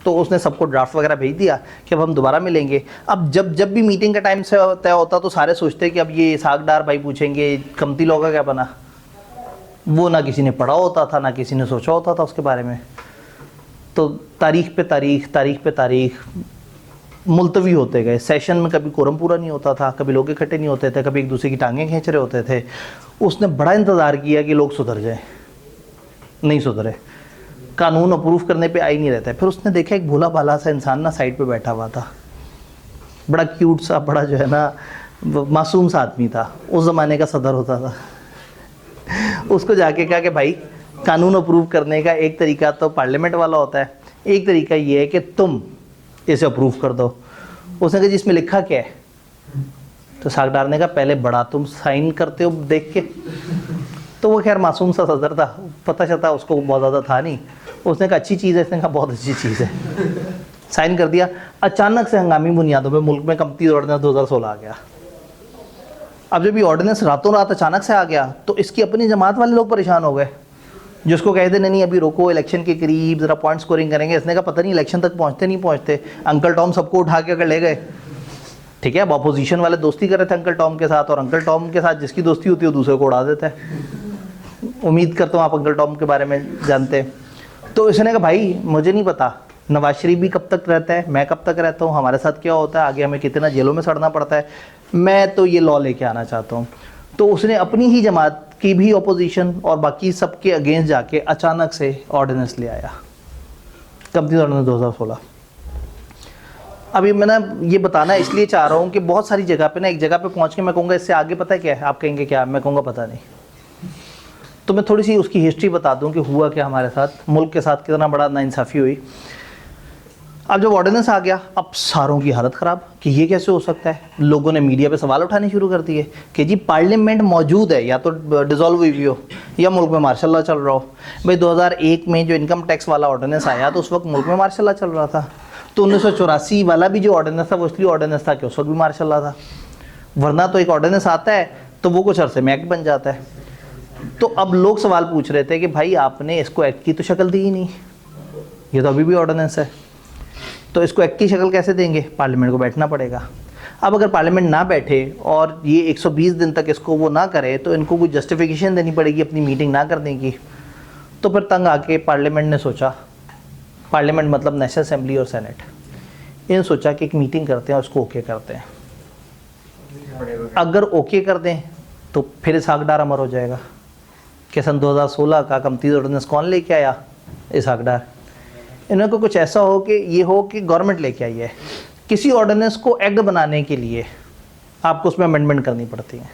तो उसने सबको ड्राफ्ट वगैरह भेज दिया कि अब हम दोबारा मिलेंगे। अब जब भी मीटिंग का टाइम से तय होता तो सारे सोचते कि अब ये सागदार भाई पूछेंगे कमती लॉ का क्या बना। वो ना किसी ने पढ़ा होता था, ना किसी ने सोचा होता था उसके बारे में। तो तारीख पे तारीख मुलतवी होते गए। सेशन में कभी कोरम पूरा नहीं होता था, कभी लोग इकट्ठे नहीं होते थे, कभी एक दूसरे की टांगें खींच रहे होते थे। उसने बड़ा इंतज़ार किया कि लोग सुधर जाएं, नहीं सुधरे, कानून अप्रूव करने पे आ ही नहीं रहता है। फिर उसने देखा एक भोला भाला सा इंसान ना साइड पे बैठा हुआ था, बड़ा क्यूट सा, बड़ा जो है ना मासूम सा आदमी था, उस ज़माने का सदर होता था। उसको जाके कहा कि भाई कानून अप्रूव करने का एक तरीका तो पार्लियामेंट वाला होता है, एक तरीका ये है कि तुम इसे अप्रूव कर दो। उसने कहा जिसमें लिखा क्या है? तो सागदार ने कहा पहले बड़ा तुम साइन करते हो देख के। तो वो खैर मासूम सा सदर था, पता चलता उसको बहुत ज़्यादा था नहीं। उसने कहा अच्छी चीज़ है, इसने कहा बहुत अच्छी चीज़ है, साइन कर दिया। अचानक से हंगामी बुनियादों पे मुल्क में कमती ऑर्डिनेंस 2016 आ गया। अब जब ये ऑर्डिनेंस रातों रात अचानक से आ गया तो इसकी अपनी जमात वाले लोग परेशान हो गए, जिसको कहते नहीं अभी रोको, इलेक्शन के करीब ज़रा पॉइंट स्कोरिंग करेंगे। इसने कहा पता नहीं इलेक्शन तक पहुँचते नहीं पहुँचते। अंकल टॉम सबको उठा के अगर ले गए, ठीक है, अब अपोजिशन वाले दोस्ती कर रहे थे अंकल टॉम के साथ, और अंकल टॉम के साथ जिसकी दोस्ती होती है वो दूसरे को उड़ा देता है। उम्मीद करता हूँ आप अंकल टॉम के बारे में जानते हैं। तो इसने कहा भाई मुझे नहीं पता नवाज शरीफ भी कब तक रहता है, मैं कब तक रहता हूँ, हमारे साथ क्या होता है, आगे हमें कितना जेलों में सड़ना पड़ता है, मैं तो ये लॉ लेके आना चाहता हूँ। तो उसने अपनी ही जमात की भी अपोजिशन और बाकी सबके अगेंस्ट जाके अचानक से ऑर्डिनेंस ले आया, कमती ऑर्डिनेंस 2016। अभी मैं ना ये बताना इसलिए चाह रहा हूँ कि बहुत सारी जगह पे ना, एक जगह पे पहुँच के मैं कहूँगा इससे आगे पता है क्या है, आप कहेंगे क्या, मैं कहूँगा पता नहीं। तो मैं थोड़ी सी उसकी हिस्ट्री बता दूं कि हुआ क्या हमारे साथ, मुल्क के साथ कितना बड़ा नाइंसाफ़ी हुई। अब जब ऑर्डिनेंस आ गया, अब सारों की हालत ख़राब कि ये कैसे हो सकता है। लोगों ने मीडिया पे सवाल उठाने शुरू कर दिए कि जी पार्लियामेंट मौजूद है, या तो डिज़ोल्व हुई हो या मुल्क में मार्शल लॉ चल रहा हो। भाई 2001 में जो इनकम टैक्स वाला ऑर्डिनेंस आया तो उस वक्त मुल्क में मार्शल लॉ चल रहा था। तो 1984 वाला भी जो ऑर्डिनेंस था वो इसलिए ऑर्डिनेंस था कि उस वक्त भी मार्शल लॉ था, वरना तो एक ऑर्डिनेंस आता है तो वो कुछ अरसे में एक्ट बन जाता है। तो अब लोग सवाल पूछ रहे थे कि भाई आपने इसको एक्ट की तो शक्ल दी ही नहीं, ये तो अभी भी ऑर्डिनेंस है, तो इसको एक्ट की शक्ल कैसे देंगे? पार्लियामेंट को बैठना पड़ेगा। अब अगर पार्लियामेंट ना बैठे और ये 120 दिन तक इसको वो ना करे तो इनको कोई जस्टिफिकेशन देनी पड़ेगी अपनी मीटिंग ना करने की। तो फिर तंग आके पार्लियामेंट ने सोचा, पार्लियामेंट मतलब नेशनल असेंबली और सेनेट, इन्होंने सोचा कि एक मीटिंग करते हैं और उसको ओके करते हैं। अगर ओके कर दें तो फिर इसहाक डार अमर हो जाएगा कि सन 2016 का कमतीज ऑर्डिनेंस कौन लेके आया? इसहाक डार। इन्हें को कुछ ऐसा हो कि ये हो कि गवर्नमेंट लेके आई है। किसी ऑर्डिनेंस को एक्ट बनाने के लिए आपको उसमें अमेंडमेंट करनी पड़ती है।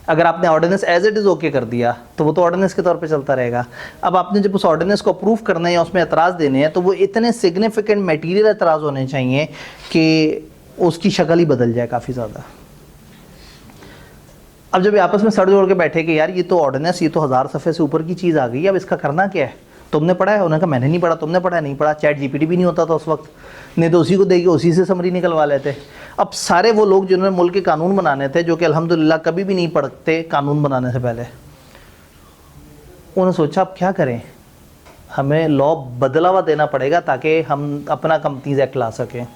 अगर आपने ordinance as it is okay कर दिया तो वो तो ऑर्डिनेंस के तौर पे चलता रहेगा। अब आपने जब उस ऑर्डिनेंस को अप्रूव करना है या उसमें एतराज़ देने हैं तो वो इतने सिग्निफिकेंट मटेरियल एतराज़ होने चाहिए कि उसकी शक्ल ही बदल जाए काफ़ी ज़्यादा। अब जब आपस में सर जोड़ के बैठे कि यार ये तो ऑर्डिनेंस, ये तो 1000 सफ़े से ऊपर की चीज़ आ गई है, अब इसका करना क्या है? तुमने पढ़ा है? उन्होंने कहा मैंने नहीं पढ़ा। तुमने पढ़ा है? नहीं पढ़ा। चैट जीपीटी भी नहीं होता था उस वक्त, नहीं तो उसी को देके उसी से समरी निकलवा लेते। अब सारे वो लोग जिन्होंने मुल्क के कानून बनाने थे, जो कि अल्हम्दुलिल्लाह कभी भी नहीं पढ़ते कानून बनाने से पहले, उन्होंने सोचा अब क्या करें, हमें लॉ बदलावा देना पड़ेगा ताकि हम अपना कंपनीज एक्ट ला सकें।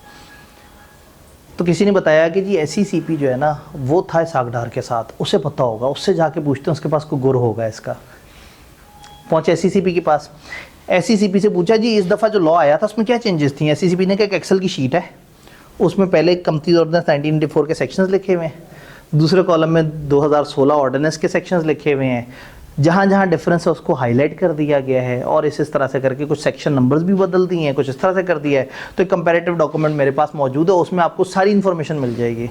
तो किसी ने बताया कि जी SECP जो है ना वो था इसहाक डार के साथ, उसे पता होगा, उससे जाके पूछते हैं, उसके पास कोई गुर होगा इसका। पहुँचे SECP के पास, SECP से पूछा जी इस दफ़ा जो लॉ आया था उसमें क्या चेंजेस थी? SECP ने कहा एक एक्सेल की शीट है, उसमें पहले कंपनीज ऑर्डिनेंस 1984 के सेक्शंस लिखे हुए हैं, दूसरे कॉलम में 2016 ऑर्डिनेंस के सेक्शंस लिखे हुए हैं, जहाँ जहाँ डिफरेंस है उसको हाईलाइट कर दिया गया है और इस तरह से करके कुछ सेक्शन नंबर्स भी बदल दिए हैं, कुछ इस तरह से कर दिया है। तो एक कंपैरेटिव डॉक्यूमेंट मेरे पास मौजूद है, उसमें आपको सारी इन्फॉर्मेशन मिल जाएगी।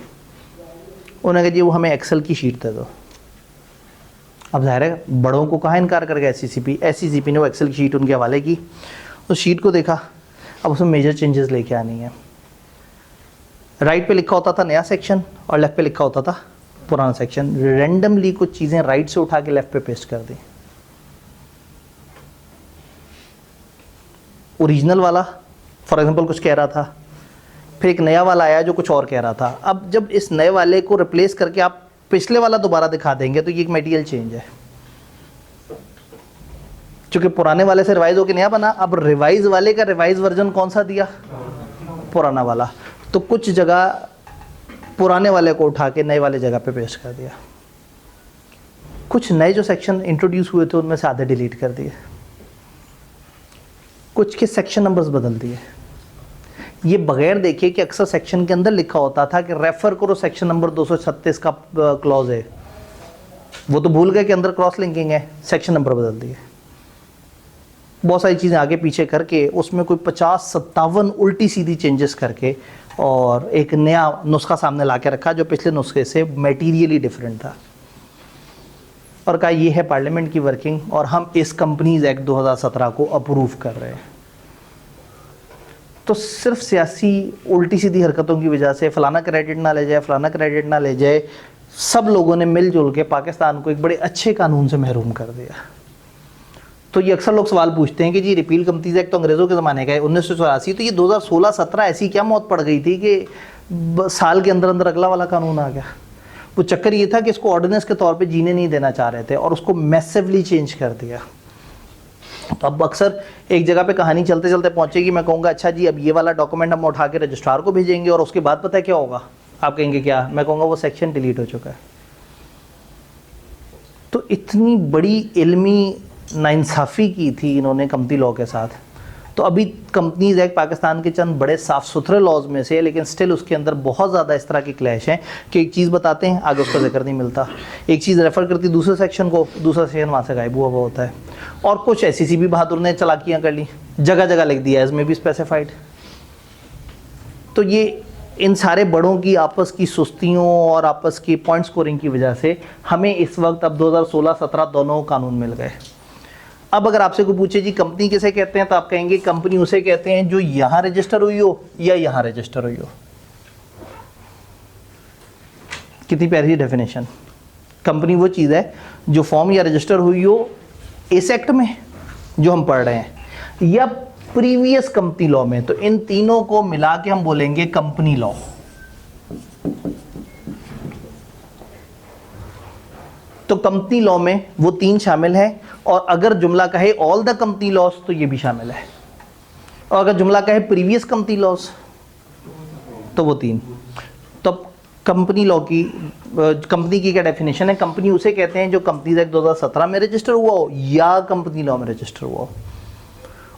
उन्होंने कहा जी वो हमें एक्सेल की शीट दे दो। अब ज़ाहिर है बड़ों को कहाँ इनकार करेगा SECP ने वो एक्सेल की शीट उनके हवाले की, उस शीट को देखा। अब उसमें मेजर चेंजेस लेके आनी है। राइट पे लिखा होता था नया सेक्शन और लेफ़्ट पे लिखा होता था पुराना सेक्शन। रैंडमली कुछ चीज़ें राइट से उठा के लेफ़्ट पे पेस्ट कर दी। ओरिजिनल वाला फॉर एग्जांपल कुछ कह रहा था, फिर एक नया वाला आया जो कुछ और कह रहा था। अब जब इस नए वाले को रिप्लेस करके आप पिछले वाला दोबारा दिखा देंगे तो ये एक मटेरियल चेंज है, क्योंकि पुराने वाले से रिवाइज होकर नया बना। अब रिवाइज वाले का रिवाइज वर्जन कौन सा दिया? पुराना वाला। तो कुछ जगह पुराने वाले को उठा के नए वाले जगह पे पेस्ट कर दिया। कुछ नए जो सेक्शन इंट्रोड्यूस हुए थे उनमें से आधे डिलीट कर दिए, कुछ के सेक्शन नंबर्स बदल दिए। ये बगैर देखे कि अक्सर सेक्शन के अंदर लिखा होता था कि रेफर करो सेक्शन नंबर 236 का क्लॉज है, वो तो भूल गए कि अंदर क्रॉस लिंकिंग है, सेक्शन नंबर बदल दिए। बहुत सारी चीज़ें आगे पीछे करके उसमें कोई 50-57 उल्टी सीधी चेंजेस करके और एक नया नुस्खा सामने ला के रखा जो पिछले नुस्खे से मटीरियली डिफरेंट था, और कहा ये है पार्लियामेंट की वर्किंग और हम इस कंपनीज एक्ट 2017 को अप्रूव कर रहे हैं। तो सिर्फ सियासी उल्टी सीधी हरकतों की वजह से फलाना क्रेडिट ना ले जाए, फलाना क्रेडिट ना ले जाए, सब लोगों ने मिलजुल के पाकिस्तान को एक बड़े अच्छे कानून से महरूम कर दिया। तो ये अक्सर लोग सवाल पूछते हैं कि जी रिपील कंपनीज एक्ट तो अंग्रेज़ों के ज़माने का है 1984, तो ये 2016-17 ऐसी क्या मौत पड़ गई थी कि साल के अंदर अंदर अगला वाला कानून आ गया? वो चक्कर ये था कि इसको ऑर्डिनेंस के तौर पे जीने नहीं देना चाह रहे थे और उसको मैसिवली चेंज कर दिया। तो अब अक्सर एक जगह पे कहानी चलते चलते पहुंचेगी, मैं कहूँगा अच्छा जी अब ये वाला डॉक्यूमेंट हम उठा के रजिस्ट्रार को भेजेंगे और उसके बाद पता है क्या होगा? आप कहेंगे क्या? मैं कहूँगा वो सेक्शन डिलीट हो चुका है। तो इतनी बड़ी इल्मी नाइंसाफ़ी की थी इन्होंने कंपनी लॉ के साथ। तो अभी कंपनीज एक्ट पाकिस्तान के चंद बड़े साफ़ सुथरे लॉज में से, लेकिन स्टिल उसके अंदर बहुत ज़्यादा इस तरह की क्लैश हैं कि एक चीज़ बताते हैं आगे उसका जिक्र नहीं मिलता, एक चीज़ रेफ़र करती दूसरे सेक्शन को, दूसरा सेक्शन वहाँ से गायब हुआ होता है। और कुछ SECP बहादुर ने चालाकियाँ कर ली, जगह जगह लिख दिया एज में भी स्पेसिफाइड। तो ये इन सारे बड़ों की आपस की सुस्तियों और आपस की पॉइंट स्कोरिंग की वजह से हमें इस वक्त अब 2016-17 दोनों कानून मिल गए। अब अगर आपसे कोई पूछे जी कंपनी किसे कहते हैं, तो आप कहेंगे कंपनी उसे कहते हैं जो यहाँ रजिस्टर हुई हो या यहाँ रजिस्टर हुई हो। कितनी प्यारी डेफिनेशन। कंपनी वो चीज़ है जो फॉर्म या रजिस्टर हुई हो इस एक्ट में जो हम पढ़ रहे हैं, या प्रीवियस कंपनी लॉ में, तो इन तीनों को मिला के हम बोलेंगे कंपनी लॉ। तो कंपनी लॉ में वो तीन शामिल है, और अगर जुमला कहे ऑल द कंपनी लॉस तो ये भी शामिल है, और अगर जुमला कहे प्रीवियस कंपनी लॉस तो वो तीन। तो कंपनी लॉ की, कंपनी की क्या डेफिनेशन है? कंपनी उसे कहते हैं जो कंपनीज एक्ट 2017 में रजिस्टर हुआ हो या कंपनी लॉ में रजिस्टर हुआ हो।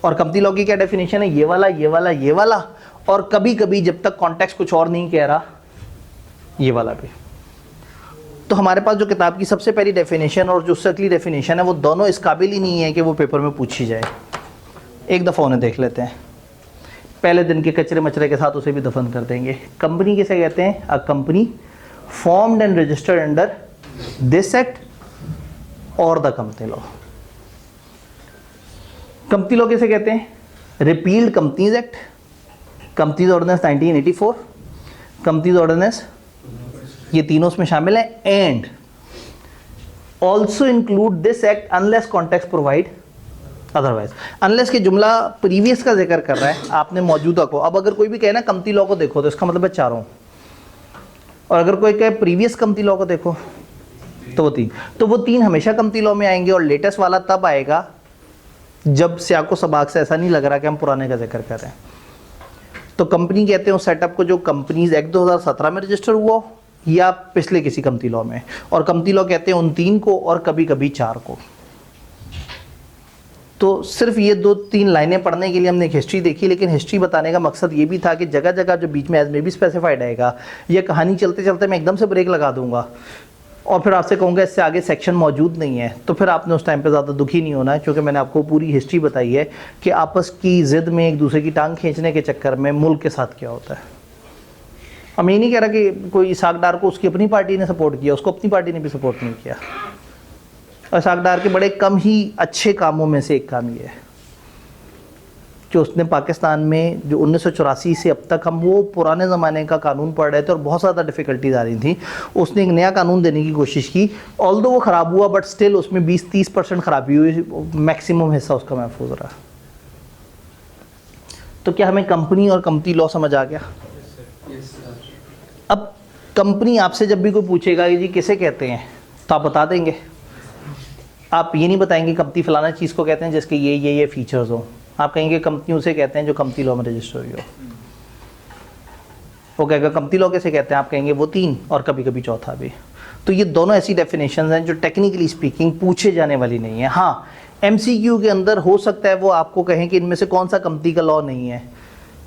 और कंपनी लॉ की क्या डेफिनेशन है? ये वाला, ये वाला, ये वाला, और कभी कभी जब तक कॉन्टेक्स्ट कुछ और नहीं कह रहा, ये वाला भी। तो हमारे पास जो किताब की सबसे पहली डेफिनेशन और जो उससे अगली डेफिनेशन है वो दोनों इस काबिल ही नहीं है कि वो पेपर में पूछी जाए। एक दफ़ा उन्हें देख लेते हैं, पहले दिन के कचरे मचरे के साथ उसे भी दफन कर देंगे। कंपनी किसे कहते हैं? A company formed and registered under this act और the company law. Company law किसे कहते हैं? Repealed companies act, companies ordinance 1984, companies ordinance, ये तीनों उसमें शामिल है। And also include this act unless context provide otherwise. Unless के जुमला प्रीवियस का जिक्र कर रहा है, आपने मौजूदा को, अब अगर कोई भी कहे ना कंपनी लॉ को देखो तो इसका मतलब है चारों, और अगर कोई कहे प्रीवियस कंपनी लॉ को देखो तो वो तीन। तो वो तीन हमेशा कंपनी लॉ में आएंगे, और लेटेस्ट वाला तब आएगा जब सियाको सबाक से ऐसा नहीं लग रहा कि हम पुराने का जिक्र कर रहे हैं। तो कंपनी कहते हैं उस सेटअप को जो कंपनीज एक्ट 2017 में रजिस्टर हुआ या पिछले किसी कंपनी लॉ में, और कंपनी लॉ कहते हैं उन तीन को और कभी कभी चार को। तो सिर्फ ये दो तीन लाइनें पढ़ने के लिए हमने एक हिस्ट्री देखी, लेकिन हिस्ट्री बताने का मकसद ये भी था कि जगह जगह जो बीच में एज में भी स्पेसिफाइड आएगा, ये कहानी चलते चलते मैं एकदम से ब्रेक लगा दूंगा और फिर आपसे कहूँगा इससे आगे सेक्शन मौजूद नहीं है, तो फिर आपने उस टाइम पे ज़्यादा दुखी नहीं होना है, क्योंकि मैंने आपको पूरी हिस्ट्री बताई है कि आपस की ज़िद में एक दूसरे की टांग खींचने के चक्कर में मुल्क के साथ क्या होता है। हम ये नहीं कह रहा कि कोई इसाक डार को उसकी अपनी पार्टी ने सपोर्ट किया, उसको अपनी पार्टी ने भी सपोर्ट नहीं किया। इसाक डार के बड़े कम ही अच्छे कामों में से एक काम ये है कि उसने पाकिस्तान में जो 1984 से अब तक हम वो पुराने ज़माने का कानून पढ़ रहे थे और बहुत ज़्यादा डिफ़िकल्टीज आ रही थी, उसने एक नया कानून देने की कोशिश की। ऑल्दो वो ख़राब हुआ बट स्टिल उसमें 20-30% ख़राबी हुई, मैक्सिमम हिस्सा उसका महफूज रहा। तो क्या हमें कंपनी और कंपनी लॉ समझ आ गया? अब कंपनी आपसे जब भी कोई पूछेगा कि जी किसे कहते हैं तो आप बता देंगे। आप ये नहीं बताएंगे कंपनी फलाना चीज़ को कहते हैं जिसके ये फीचर्स हो। आप कहेंगे कंपनी उसे कहते हैं जो कंपनी लॉ में रजिस्टर हुई हो। वो कहेगा कंपनी लॉ कैसे कहते हैं, आप कहेंगे वो तीन और कभी कभी चौथा भी। तो ये दोनों ऐसी डेफिनेशंस हैं जो टेक्निकली स्पीकिंग पूछे जाने वाली नहीं है। हाँ, एमसीक्यू के अंदर हो सकता है वो आपको कहें कि इनमें से कौन सा कंपनी का लॉ नहीं है,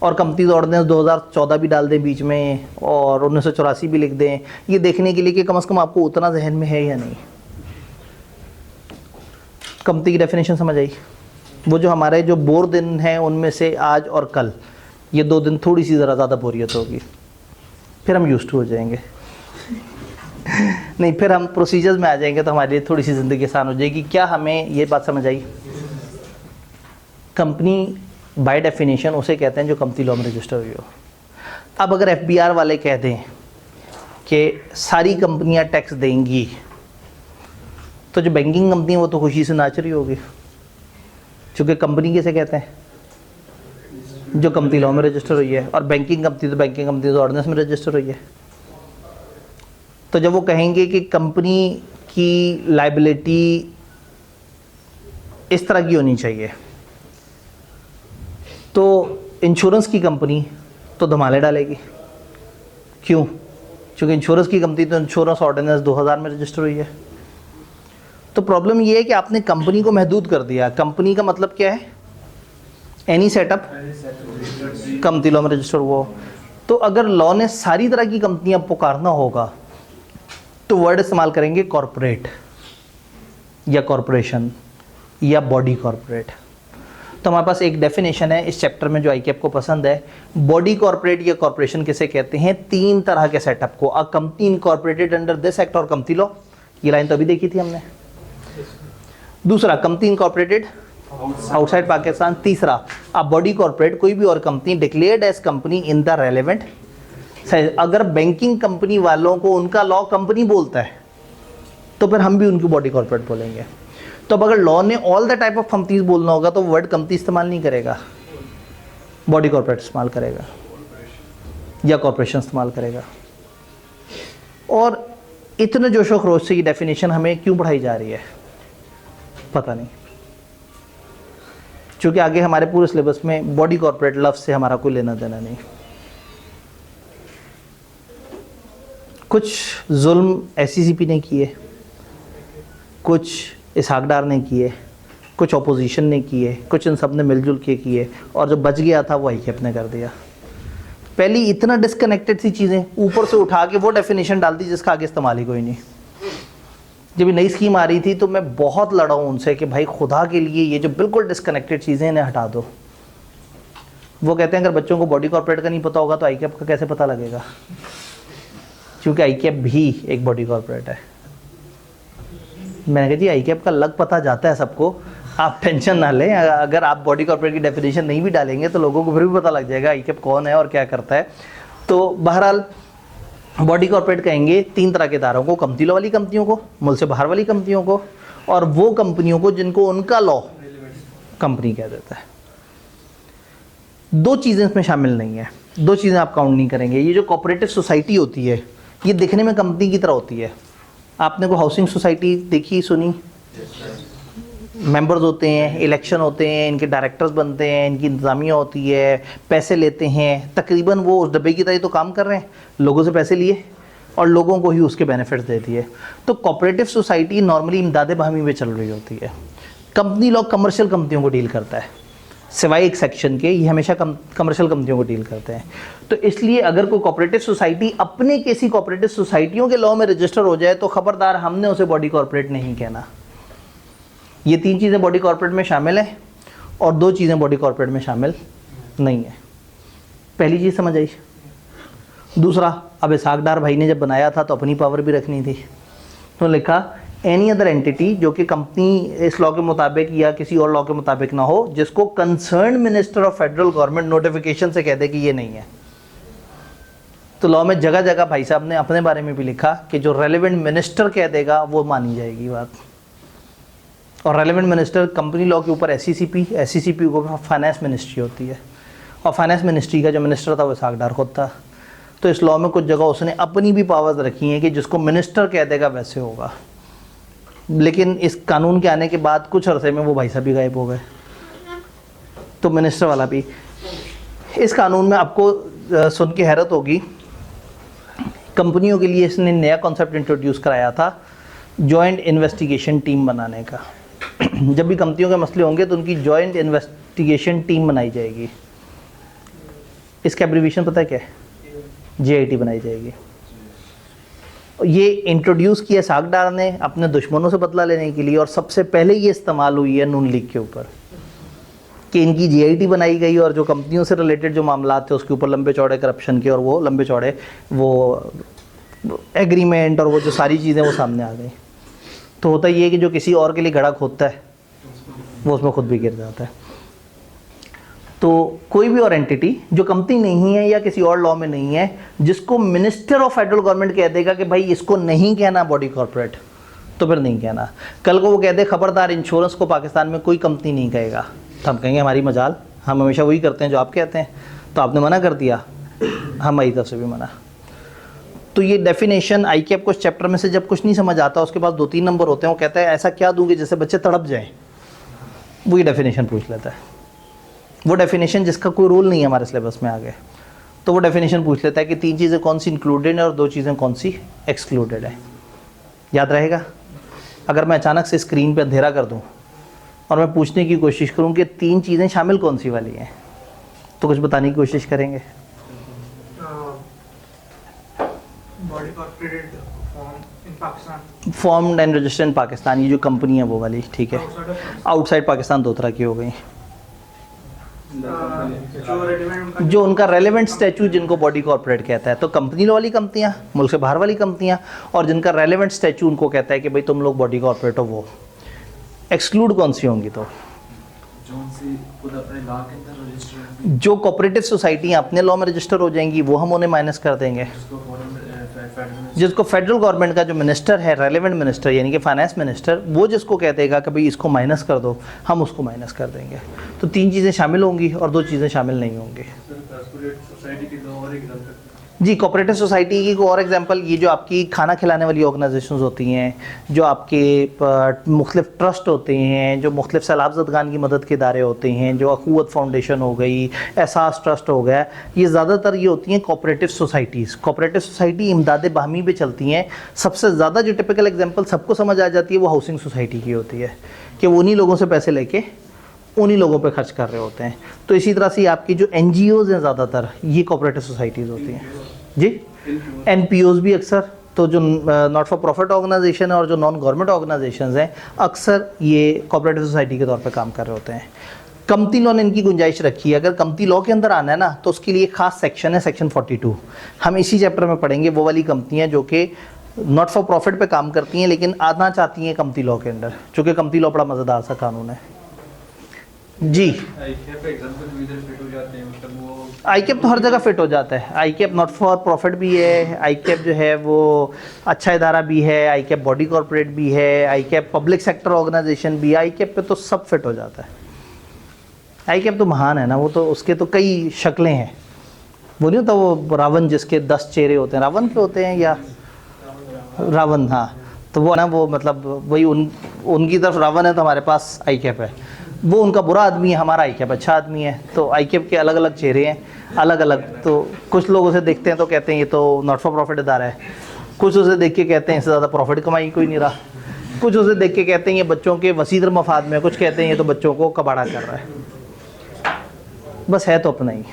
और कंपनीज ऑर्डिनेंस 2014 भी डाल दें बीच में और 1984 भी लिख दें, ये देखने के लिए कि कम से कम आपको उतना जहन में है या नहीं। कंपनी की डेफिनेशन समझ आई? वो जो हमारे जो बोर दिन हैं उनमें से आज और कल ये 2 दिन थोड़ी सी ज़रा ज़्यादा बोरियत होगी, फिर हम यूज्ड टू हो जाएंगे। नहीं, फिर हम प्रोसीजर्स में आ जाएंगे तो हमारे लिए थोड़ी सी ज़िंदगी आसान हो जाएगी। क्या हमें ये बात समझ आई? कंपनी बाय डेफिनेशन उसे कहते हैं जो कंपनी लॉ में रजिस्टर हुई हो। अब अगर एफबीआर वाले कह दें कि सारी कंपनियां टैक्स देंगी, तो जो बैंकिंग कंपनी है वो तो खुशी से नाच रही होगी, क्योंकि कंपनी किसे कहते हैं जो कंपनी लॉ में रजिस्टर हुई है, और बैंकिंग कंपनी तो बैंकिंग कंपनी तो ऑर्डिनेंस में रजिस्टर हुई है। तो जब वो कहेंगे कि कंपनी की लायबिलिटी इस तरह की होनी चाहिए, तो इंश्योरेंस की कंपनी तो धमाले डालेगी। क्यों? क्योंकि इंश्योरेंस की कंपनी तो इंश्योरेंस ऑर्डिनेंस 2000 में रजिस्टर हुई है। तो प्रॉब्लम ये है कि आपने कंपनी को महदूद कर दिया। कंपनी का मतलब क्या है? एनी सेटअप कंपनी लॉ में रजिस्टर हुआ। तो अगर लॉ ने सारी तरह की कंपनियां पुकारना होगा तो वर्ड इस्तेमाल करेंगे कॉरपोरेट या कॉरपोरेशन या बॉडी कॉरपोरेट। तो हमारे पास एक डेफिनेशन है इस चैप्टर में जो आईकेएफ को पसंद है। बॉडी कॉरपोरेट या कॉरपोरेशन किसे कहते हैं? 3 तरह के सेटअप को। A company incorporated under this act और कंपनी लॉ, ये लाइन तो अभी देखी थी हमने। दूसरा, कंपनी इनकॉर्पोरेटेड आउटसाइड पाकिस्तान। तीसरा, अ बॉडी कॉरपोरेट, कोई भी और company declared as company in the relevant. अगर बैंकिंग कंपनी वालों को उनका लॉ कंपनी बोलता है तो फिर हम भी उनकी बॉडी कॉरपोरेट बोलेंगे। तो अब अगर लॉ ने all the type of companies बोलना होगा तो वर्ड कंपनी इस्तेमाल नहीं करेगा, बॉडी कॉर्पोरेट इस्तेमाल करेगा या कॉर्पोरेशन इस्तेमाल करेगा। और इतने जोशो खरोश से ये डेफिनेशन हमें क्यों पढ़ाई जा रही है पता नहीं, क्योंकि आगे हमारे पूरे सिलेबस में बॉडी कॉर्पोरेट लफ्ज़ से हमारा कोई लेना देना नहीं। कुछ जुल्म एससीसीपी ने किए, कुछ इसहाक डार ने किए, कुछ अपोजिशन ने किए, कुछ इन सब ने मिलजुल के किए, और जो बच गया था वो आईकेएफ ने कर दिया। पहली इतना डिस्कनेक्टेड सी चीज़ें ऊपर से उठा के वो डेफिनेशन डाल दी जिसका आगे इस्तेमाल ही कोई नहीं। जब नई स्कीम आ रही थी तो मैं बहुत लड़ा हूँ उनसे कि भाई खुदा के लिए ये जो बिल्कुल डिस्कनेक्टेड चीज़ें इन्हें हटा दो। वो कहते हैं अगर बच्चों को बॉडी कॉर्पोरेट का नहीं पता होगा तो आईकेएफ का कैसे पता लगेगा, क्योंकि आईकेएफ भी एक बॉडी कॉर्पोरेट है। मैंने कहा जी आईकेएफ का लग पता जाता है सबको, आप टेंशन ना लें। अगर आप बॉडी कॉर्पोरेट की डेफिनेशन नहीं भी डालेंगे तो लोगों को फिर भी पता लग जाएगा आईकेएफ कौन है और क्या करता है। तो बहरहाल बॉडी कॉर्पोरेट कहेंगे तीन तरह के इदारों को, कंपनी लॉ वाली कंपनियों को, मुल्क से बाहर वाली कंपनियों को, और वो कंपनियों को जिनको उनका लॉ कंपनी कह देता है। दो चीज़ें इसमें शामिल नहीं है, दो चीज़ें आप काउंट नहीं करेंगे। ये जो कोऑपरेटिव सोसाइटी होती है ये दिखने में कंपनी की तरह होती है। आपने को हाउसिंग सोसाइटी देखी सुनी? मेंबर्स होते हैं, इलेक्शन होते हैं, इनके डायरेक्टर्स बनते हैं, इनकी इंतज़ामिया होती है, पैसे लेते हैं, तकरीबन वो उस डब्बे की तरह तो काम कर रहे हैं, लोगों से पैसे लिए और लोगों को ही उसके बेनिफिट्स देती है। तो कोऑपरेटिव सोसाइटी नॉर्मली इमदाद बाहमी में चल रही होती है। कंपनी लॉ कमर्शियल कंपनियों को डील करता है, सिवाय एक सेक्शन के, ये हमेशा कमर्शियल कंपनियों को डील करते हैं। तो इसलिए अगर कोई कोऑपरेटिव सोसाइटी अपने किसी कोऑपरेटिव सोसाइटियों के लॉ में रजिस्टर हो जाए तो खबरदार हमने उसे बॉडी कॉर्पोरेट नहीं कहना। ये तीन चीज़ें बॉडी कॉर्पोरेट में शामिल है और दो चीज़ें बॉडी कॉर्पोरेट में शामिल नहीं है। पहली चीज़ समझ आई। दूसरा, अब इसहाक डार भाई ने जब बनाया था तो अपनी पावर भी रखनी थी, तो लिखा एनी अदर एंटिटी जो कि कंपनी इस लॉ के मुताबिक या किसी और लॉ के मुताबिक ना हो, जिसको concern minister of federal government notification से कह दे कि ये नहीं है। तो लॉ में जगह जगह भाई साहब ने अपने बारे में भी लिखा कि जो रेलेवेंट मिनिस्टर कह देगा वो मानी जाएगी बात। और रेलेवेंट मिनिस्टर कंपनी लॉ के ऊपर एससीसीपी के ऊपर फाइनेंस मिनिस्ट्री होती है, और फाइनेंस मिनिस्ट्री का जो मिनिस्टर था वो इसहाक डार खुद था। तो इस लॉ में कुछ जगह उसने अपनी भी पावर्स रखी हैं कि जिसको मिनिस्टर कह देगा वैसे होगा। लेकिन इस कानून के आने के बाद कुछ अरसे में वो भाई साहब भी गायब हो गए, तो मिनिस्टर वाला भी। इस कानून में आपको सुन के हैरत होगी, कंपनियों के लिए इसने नया कॉन्सेप्ट इंट्रोड्यूस कराया था जॉइंट इन्वेस्टिगेशन टीम बनाने का। जब भी कंपनियों के मसले होंगे तो उनकी जॉइंट इन्वेस्टिगेशन टीम बनाई जाएगी। इसका एब्रीविएशन पता है क्या है? JIT बनाई जाएगी। ये इंट्रोड्यूस किया इसहाक डार ने अपने दुश्मनों से बदला लेने के लिए, और सबसे पहले ये इस्तेमाल हुई है नून लीग के ऊपर कि इनकी JIT बनाई गई और जो कंपनियों से रिलेटेड जो मामला थे उसके ऊपर लंबे चौड़े करप्शन के और वो लंबे चौड़े वो एग्रीमेंट और वो जो सारी चीज़ें वो सामने आ गई। तो होता ये है कि जो किसी और के लिए गड्ढा खोदता है वो उसमें खुद भी गिर जाता है। तो कोई भी और एंटिटी जो कंपनी नहीं है या किसी और लॉ में नहीं है, जिसको मिनिस्टर ऑफ फेडरल गवर्नमेंट कह देगा कि भाई इसको नहीं कहना बॉडी कॉर्पोरेट, तो फिर नहीं कहना। कल को वो कह दे खबरदार इंश्योरेंस को पाकिस्तान में कोई कंपनी नहीं कहेगा, तो हम कहेंगे हमारी मजाल, हम हमेशा वही करते हैं जो आप कहते हैं, तो आपने मना कर दिया, हमारी तरफ से भी मना। तो ये डेफिनेशन आईकेएफ को चैप्टर में से जब कुछ नहीं समझ आता उसके बाद 2-3 नंबर होते हैं, वो कहता है ऐसा क्या दूंगे जिससे बच्चे तड़प जाएं, वो ये डेफिनेशन पूछ लेता है। वो डेफिनेशन जिसका कोई रूल नहीं है हमारे सिलेबस में आगे, तो वो डेफिनेशन पूछ लेता है कि 3 चीज़ें कौन सी इंक्लूडेड है और 2 चीज़ें कौन सी एक्सक्लूडेड है। याद रहेगा? अगर मैं अचानक से स्क्रीन पे अंधेरा कर दूं और मैं पूछने की कोशिश करूं कि 3 चीज़ें शामिल कौन सी वाली हैं, तो कुछ बताने की कोशिश करेंगे। Body corporated form in Pakistan, formed and registered in Pakistan, ये जो कंपनी है वो वाली, ठीक है। आउटसाइड पाकिस्तान 2 तरह की हो गई, जो उनका रेलेवेंट स्टैचू जिनको बॉडी कॉर्पोरेट कहता है, तो कंपनी वाली कंपनियां, मुल्क से बाहर वाली कंपनियां, और जिनका रेलेवेंट स्टैचू उनको कहता है कि भाई तुम लोग बॉडी कॉर्पोरेट हो, वो एक्सक्लूड कौन सी होंगी? तो जो कोऑपरेटिव सोसाइटियां अपने लॉ में रजिस्टर हो जाएंगी वो हम उन्हें माइनस कर देंगे। जिसको फेडरल गवर्नमेंट का जो मिनिस्टर है, रेलेवेंट मिनिस्टर यानी कि फाइनेंस मिनिस्टर, वो जिसको कहते हैं कि भाई इसको माइनस कर दो, हम उसको माइनस कर देंगे। तो 3 चीज़ें शामिल होंगी और 2 चीज़ें शामिल नहीं होंगी। जी, कोऑपरेटिव सोसाइटी की को और एग्जांपल, ये जो आपकी खाना खिलाने वाली ऑर्गेनाइजेशंस होती हैं, जो आपके मुख्तलिफ ट्रस्ट होते हैं, जो मुख्तलिफ सैलाब-ज़दगान की मदद के इदारे होते हैं, जो अख़ुवत फाउंडेशन हो गई, एहसास ट्रस्ट हो गया, ये ज़्यादातर ये होती हैं कोऑपरेटिव सोसाइटीज़। कोऑपरेटिव सोसाइटी इमदाद बाहमी पे चलती हैं। सबसे ज़्यादा जो टिपिकल एग्जाम्पल सबको समझ आ जाती है वो हाउसिंग सोसाइटी की होती है कि वो उन्हीं लोगों से पैसे लेके उन्हीं लोगों पे खर्च कर रहे होते हैं। तो इसी तरह से आपकी जो NGOs हैं ज़्यादातर, ये कोऑपरेटिव सोसाइटीज़ होती हैं। जी, NPOs भी अक्सर, तो जो नॉट फॉर प्रॉफिट ऑर्गेनाइजेशन है और जो नॉन गवर्नमेंट ऑर्गेनाइजेशंस हैं, अक्सर ये कोऑपरेटिव सोसाइटी के तौर पे काम कर रहे होते हैं। कमती लॉ ने इनकी गुंजाइश रखी है। अगर कमती लॉ के अंदर आना है ना, तो उसके लिए एक खास सेक्शन है, सेक्शन 42। हम इसी चैप्टर में पढ़ेंगे वो वाली कंपनियाँ जो कि नॉट फॉर प्रॉफिट पे काम करती हैं लेकिन आना चाहती हैं कमती लॉ के अंदर, चूँकि कमती लॉ बड़ा मज़ेदार सा कानून है। जी, ICAP तो हर जगह फिट हो जाता है। ICAP नॉट फॉर प्रॉफिट भी है, ICAP जो है वो अच्छा इदारा भी है, ICAP बॉडी कॉर्पोरेट भी है, ICAP पब्लिक सेक्टर ऑर्गेनाइजेशन भी है। ICAP पे तो सब फिट हो जाता है। ICAP तो महान है ना, वो तो उसके तो कई शक्लें हैं। वो नहीं होता वो रावण जिसके 10 चेहरे होते हैं, रावण के होते हैं या रावण, हाँ, तो वो ना वो मतलब वही उनकी तरफ रावण है तो हमारे पास ICAP है। वो उनका बुरा आदमी है, हमारा ICAP अच्छा आदमी है। तो ICAP के अलग अलग चेहरे हैं, अलग अलग। तो कुछ लोग उसे देखते हैं तो कहते हैं ये तो नॉट फॉर प्रॉफिट इदारा है, कुछ उसे देख के कहते हैं इससे ज़्यादा प्रॉफिट कमाई कोई नहीं रहा, कुछ उसे देख के कहते हैं ये बच्चों के वसीदर मफाद में, कुछ कहते हैं ये तो बच्चों को कबाड़ा कर रहा है। बस है तो अपना ही,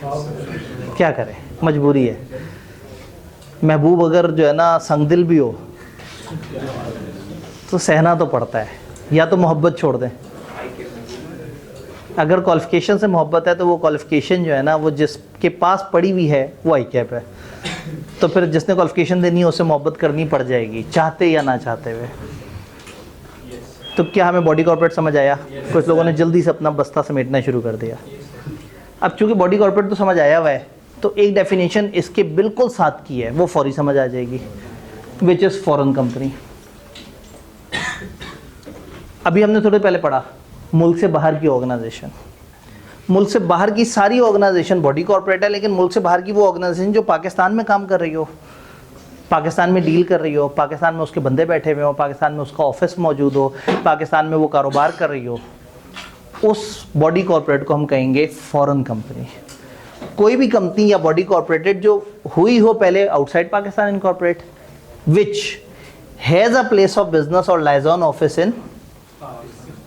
क्या करें, मजबूरी है। महबूब अगर जो है ना संगदिल भी हो तो सहना तो पड़ता है, या तो मोहब्बत छोड़ दें। अगर क्वालिफ़िकेशन से मोहब्बत है तो वो क्वालिफ़िकेशन जो है ना वो जिसके पास पड़ी हुई है वो ICAP है, तो फिर जिसने क्वालिफ़िकेशन देनी है उससे मोहब्बत करनी पड़ जाएगी, चाहते या ना चाहते हुए। तो क्या हमें बॉडी कॉर्पोरेट समझ आया? कुछ लोगों ने जल्दी से अपना बस्ता समेटना शुरू कर दिया। अब चूँकि बॉडी कॉर्पोरेट तो समझ आया हुआ है, तो एक डेफिनेशन इसके बिल्कुल साथ की है, वो फौरी समझ आ जाएगी, विच इज़ फॉरेन कंपनी। अभी हमने थोड़े पहले पढ़ा मुल्क से बाहर की ऑर्गेनाइजेशन। मुल्क से बाहर की सारी ऑर्गेनाइजेशन बॉडी कॉर्पोरेट है, लेकिन मुल्क से बाहर की वो ऑर्गेनाइजेशन जो पाकिस्तान में काम कर रही हो, पाकिस्तान में डील कर रही हो, पाकिस्तान में उसके बंदे बैठे हुए हो, पाकिस्तान में उसका ऑफिस मौजूद हो, पाकिस्तान में वो कारोबार कर रही हो, उस बॉडी कॉर्पोरेट को हम कहेंगे फॉरेन कंपनी। कोई भी कंपनी या बॉडी कॉर्पोरेटेड जो हुई हो पहले outside Pakistan incorporate, which has a place of business और लाइज ऑन ऑफिस इन,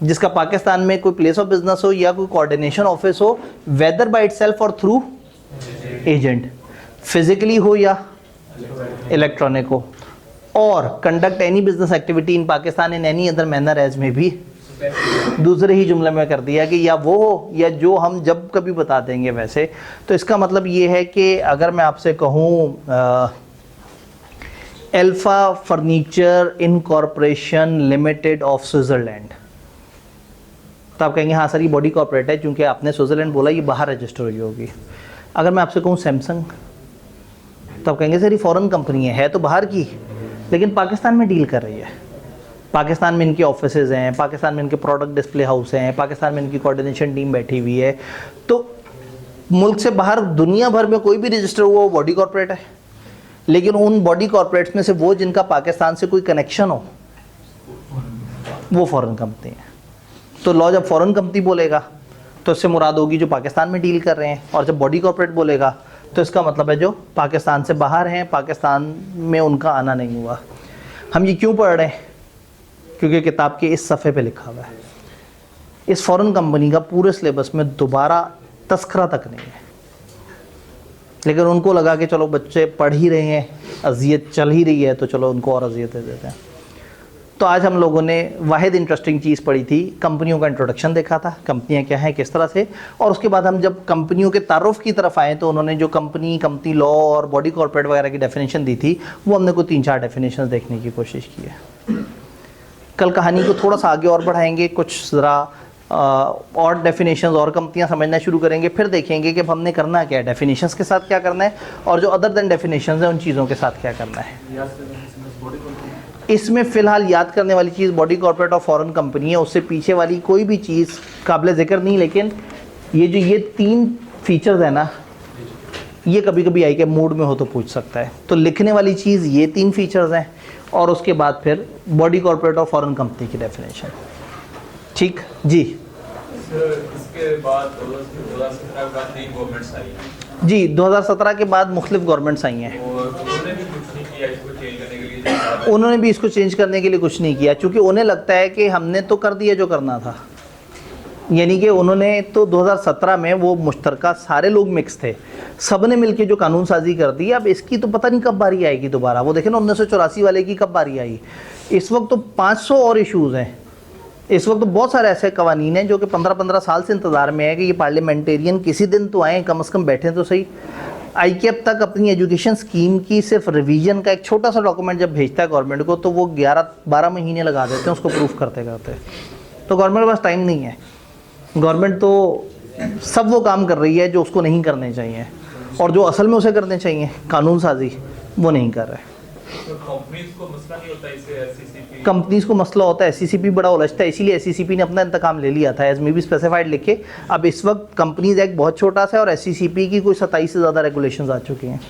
जिसका पाकिस्तान में कोई प्लेस ऑफ बिजनेस हो या कोई कोऑर्डिनेशन ऑफिस हो, वेदर बाय इटसेल्फ और थ्रू एजेंट, फिजिकली हो या इलेक्ट्रॉनिक हो, और conduct any business activity in Pakistan in any other manner as में भी दूसरे ही जुमले में कर दिया कि या वो हो या जो हम जब कभी बता देंगे वैसे। तो इसका मतलब ये है कि अगर मैं आपसे कहूँ alpha furniture incorporation limited of Switzerland, तो आप कहेंगे हाँ सर ये बॉडी कॉर्पोरेट है, क्योंकि आपने स्विट्ज़रलैंड बोला, ये बाहर रजिस्टर हुई होगी। अगर मैं आपसे कहूँ सैमसंग, तो आप कहेंगे सर ये फॉरेन कंपनी है तो बाहर की, लेकिन पाकिस्तान में डील कर रही है, पाकिस्तान में इनके ऑफिसेज हैं, पाकिस्तान में इनके प्रोडक्ट डिस्प्ले हाउस हैं, पाकिस्तान में इनकी कोऑर्डिनेशन टीम बैठी हुई है। तो मुल्क से बाहर दुनिया भर में कोई भी रजिस्टर हुआ वो बॉडी कॉर्पोरेट है, लेकिन उन बॉडी कॉर्पोरेट्स में से वो जिनका पाकिस्तान से कोई कनेक्शन हो वो फॉरेन कंपनी है। तो लॉ जब फॉरेन कंपनी बोलेगा तो इससे मुराद होगी जो पाकिस्तान में डील कर रहे हैं, और जब बॉडी कॉर्पोरेट बोलेगा तो इसका मतलब है जो पाकिस्तान से बाहर हैं, पाकिस्तान में उनका आना नहीं हुआ। हम ये क्यों पढ़ रहे हैं? क्योंकि किताब के इस सफ़े पे लिखा हुआ है। इस फॉरेन कंपनी का पूरे सिलेबस में दोबारा तस्करा तक नहीं है, लेकिन उनको लगा कि चलो बच्चे पढ़ ही रहे हैं, अजियत चल ही रही है, तो चलो उनको और अजियत दे देते हैं। तो आज हम लोगों ने वाहिद इंटरेस्टिंग चीज़ पढ़ी थी, कंपनियों का इंट्रोडक्शन देखा था, कंपनियां क्या हैं किस तरह से, और उसके बाद हम जब कंपनियों के तारुफ की तरफ आए तो उन्होंने जो कंपनी लॉ और बॉडी कॉर्पोरेट वगैरह की डेफिनेशन दी थी, वो हमने कोई 3-4 डेफिनेशन देखने की कोशिश की है। कल कहानी को थोड़ा सा आगे और बढ़ाएंगे, कुछ ज़रा और डेफिनेशंस और कंपनियां समझना शुरू करेंगे, फिर देखेंगे कि अब हमने करना क्या है, डेफिनेशंस के साथ क्या करना है और जो अदर देन डेफिनेशंस हैं उन चीज़ों के साथ क्या करना है। इसमें फ़िलहाल याद करने वाली चीज़ बॉडी कॉर्पोरेट और फॉरेन कंपनी है, उससे पीछे वाली कोई भी चीज़ काबिल ज़िक्र नहीं, लेकिन ये 3 फीचर्स है ना, ये कभी कभी आई के मूड में हो तो पूछ सकता है। तो लिखने वाली चीज़ ये 3 फीचर्स हैं और उसके बाद फिर बॉडी कॉर्पोरेट और फॉरेन कंपनी की डेफिनेशन। ठीक जी इसके बाद 2017 के बाद नई गवर्नमेंट्स आई हैं जी, 2017 के बाद मुख्तलिफ गवर्नमेंट्स आई हैं, और उन्होंने भी कुछ नहीं किया इसको चेंज करने के लिए। उन्होंने भी इसको चेंज करने के लिए कुछ नहीं किया, क्योंकि उन्हें लगता है कि हमने तो कर दिया जो करना था। यानी कि उन्होंने तो 2017 में वो मुश्तरका सारे लोग मिक्स थे, सब ने मिलकर जो कानून साजी कर दी, अब इसकी तो पता नहीं कब बारी आएगी दोबारा। वो देखें ना 1984 वाले की कब बारी आई, इस वक्त तो 500 और इशूज़ हैं। इस वक्त तो बहुत सारे ऐसे कवानीन हैं जो कि 15-15 साल से इंतज़ार में है कि ये पार्लियामेंटेरियन किसी दिन तो आएँ, कम से कम बैठें तो सही। आई के अब तक अपनी एजुकेशन स्कीम की सिर्फ रिवीजन का एक छोटा सा डॉक्यूमेंट जब भेजता है गवर्नमेंट को, तो वो 11-12 महीने लगा देते हैं उसको प्रूफ करते करते। तो गवर्नमेंट के पास टाइम नहीं है, गवर्नमेंट तो सब वो काम कर रही है जो उसको नहीं करने चाहिए, और जो असल में उसे करने चाहिए कानून साजी, वो नहीं कर रहे। तो कंपनीज को मसला नहीं होता इससे, एससीसीपी कंपनीज को मसला होता है, एससीसीपी बड़ा उलझता है, इसीलिए एससीसीपी ने अपना इंतकाम ले लिया था, एज मे बी स्पेसिफाइड लिख के। अब इस वक्त कंपनीज एक्ट बहुत छोटा सा है और एससीसीपी की कोई 27 से ज़्यादा रेगुलेशंस आ चुकी हैं,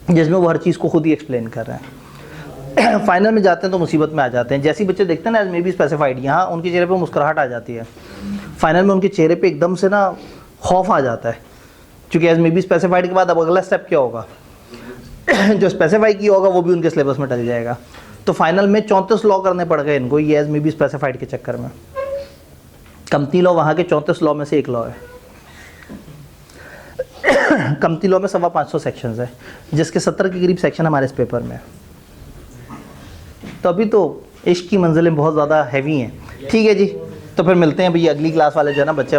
जिसमें वो हर चीज़ को खुद ही एक्सप्लेन कर रहे हैं। फाइनल में जाते हैं तो मुसीबत में आ जाते हैं। जैसे ही बच्चे देखते हैं ना एज मे बी स्पेसिफाइड, यहाँ उनके चेहरे पे मुस्कुराहट आ जाती है, फाइनल में उनके चेहरे पे एकदम से ना खौफ आ जाता है, क्योंकि एज मे बी स्पेसिफाइड के बाद अब अगला स्टेप क्या होगा, जो स्पेसिफाई किया होगा वो भी उनके सिलेबस में डल जाएगा। तो फाइनल में 34 लॉ करने पड़ गए इनको, ये एज मे बी स्पेसिफाइड के चक्कर में। कंपनी लॉ वहाँ के 34 लॉ में से एक लॉ है। कंपनी लॉ में 550 सेक्शंस है, जिसके 70 के करीब सेक्शन हमारे इस पेपर में है। तो अभी तो इश्क की मंजिलें बहुत ज़्यादा हैवी हैं। ठीक है जी, तो फिर मिलते हैं भैया अगली क्लास वाले जो है ना बच्चे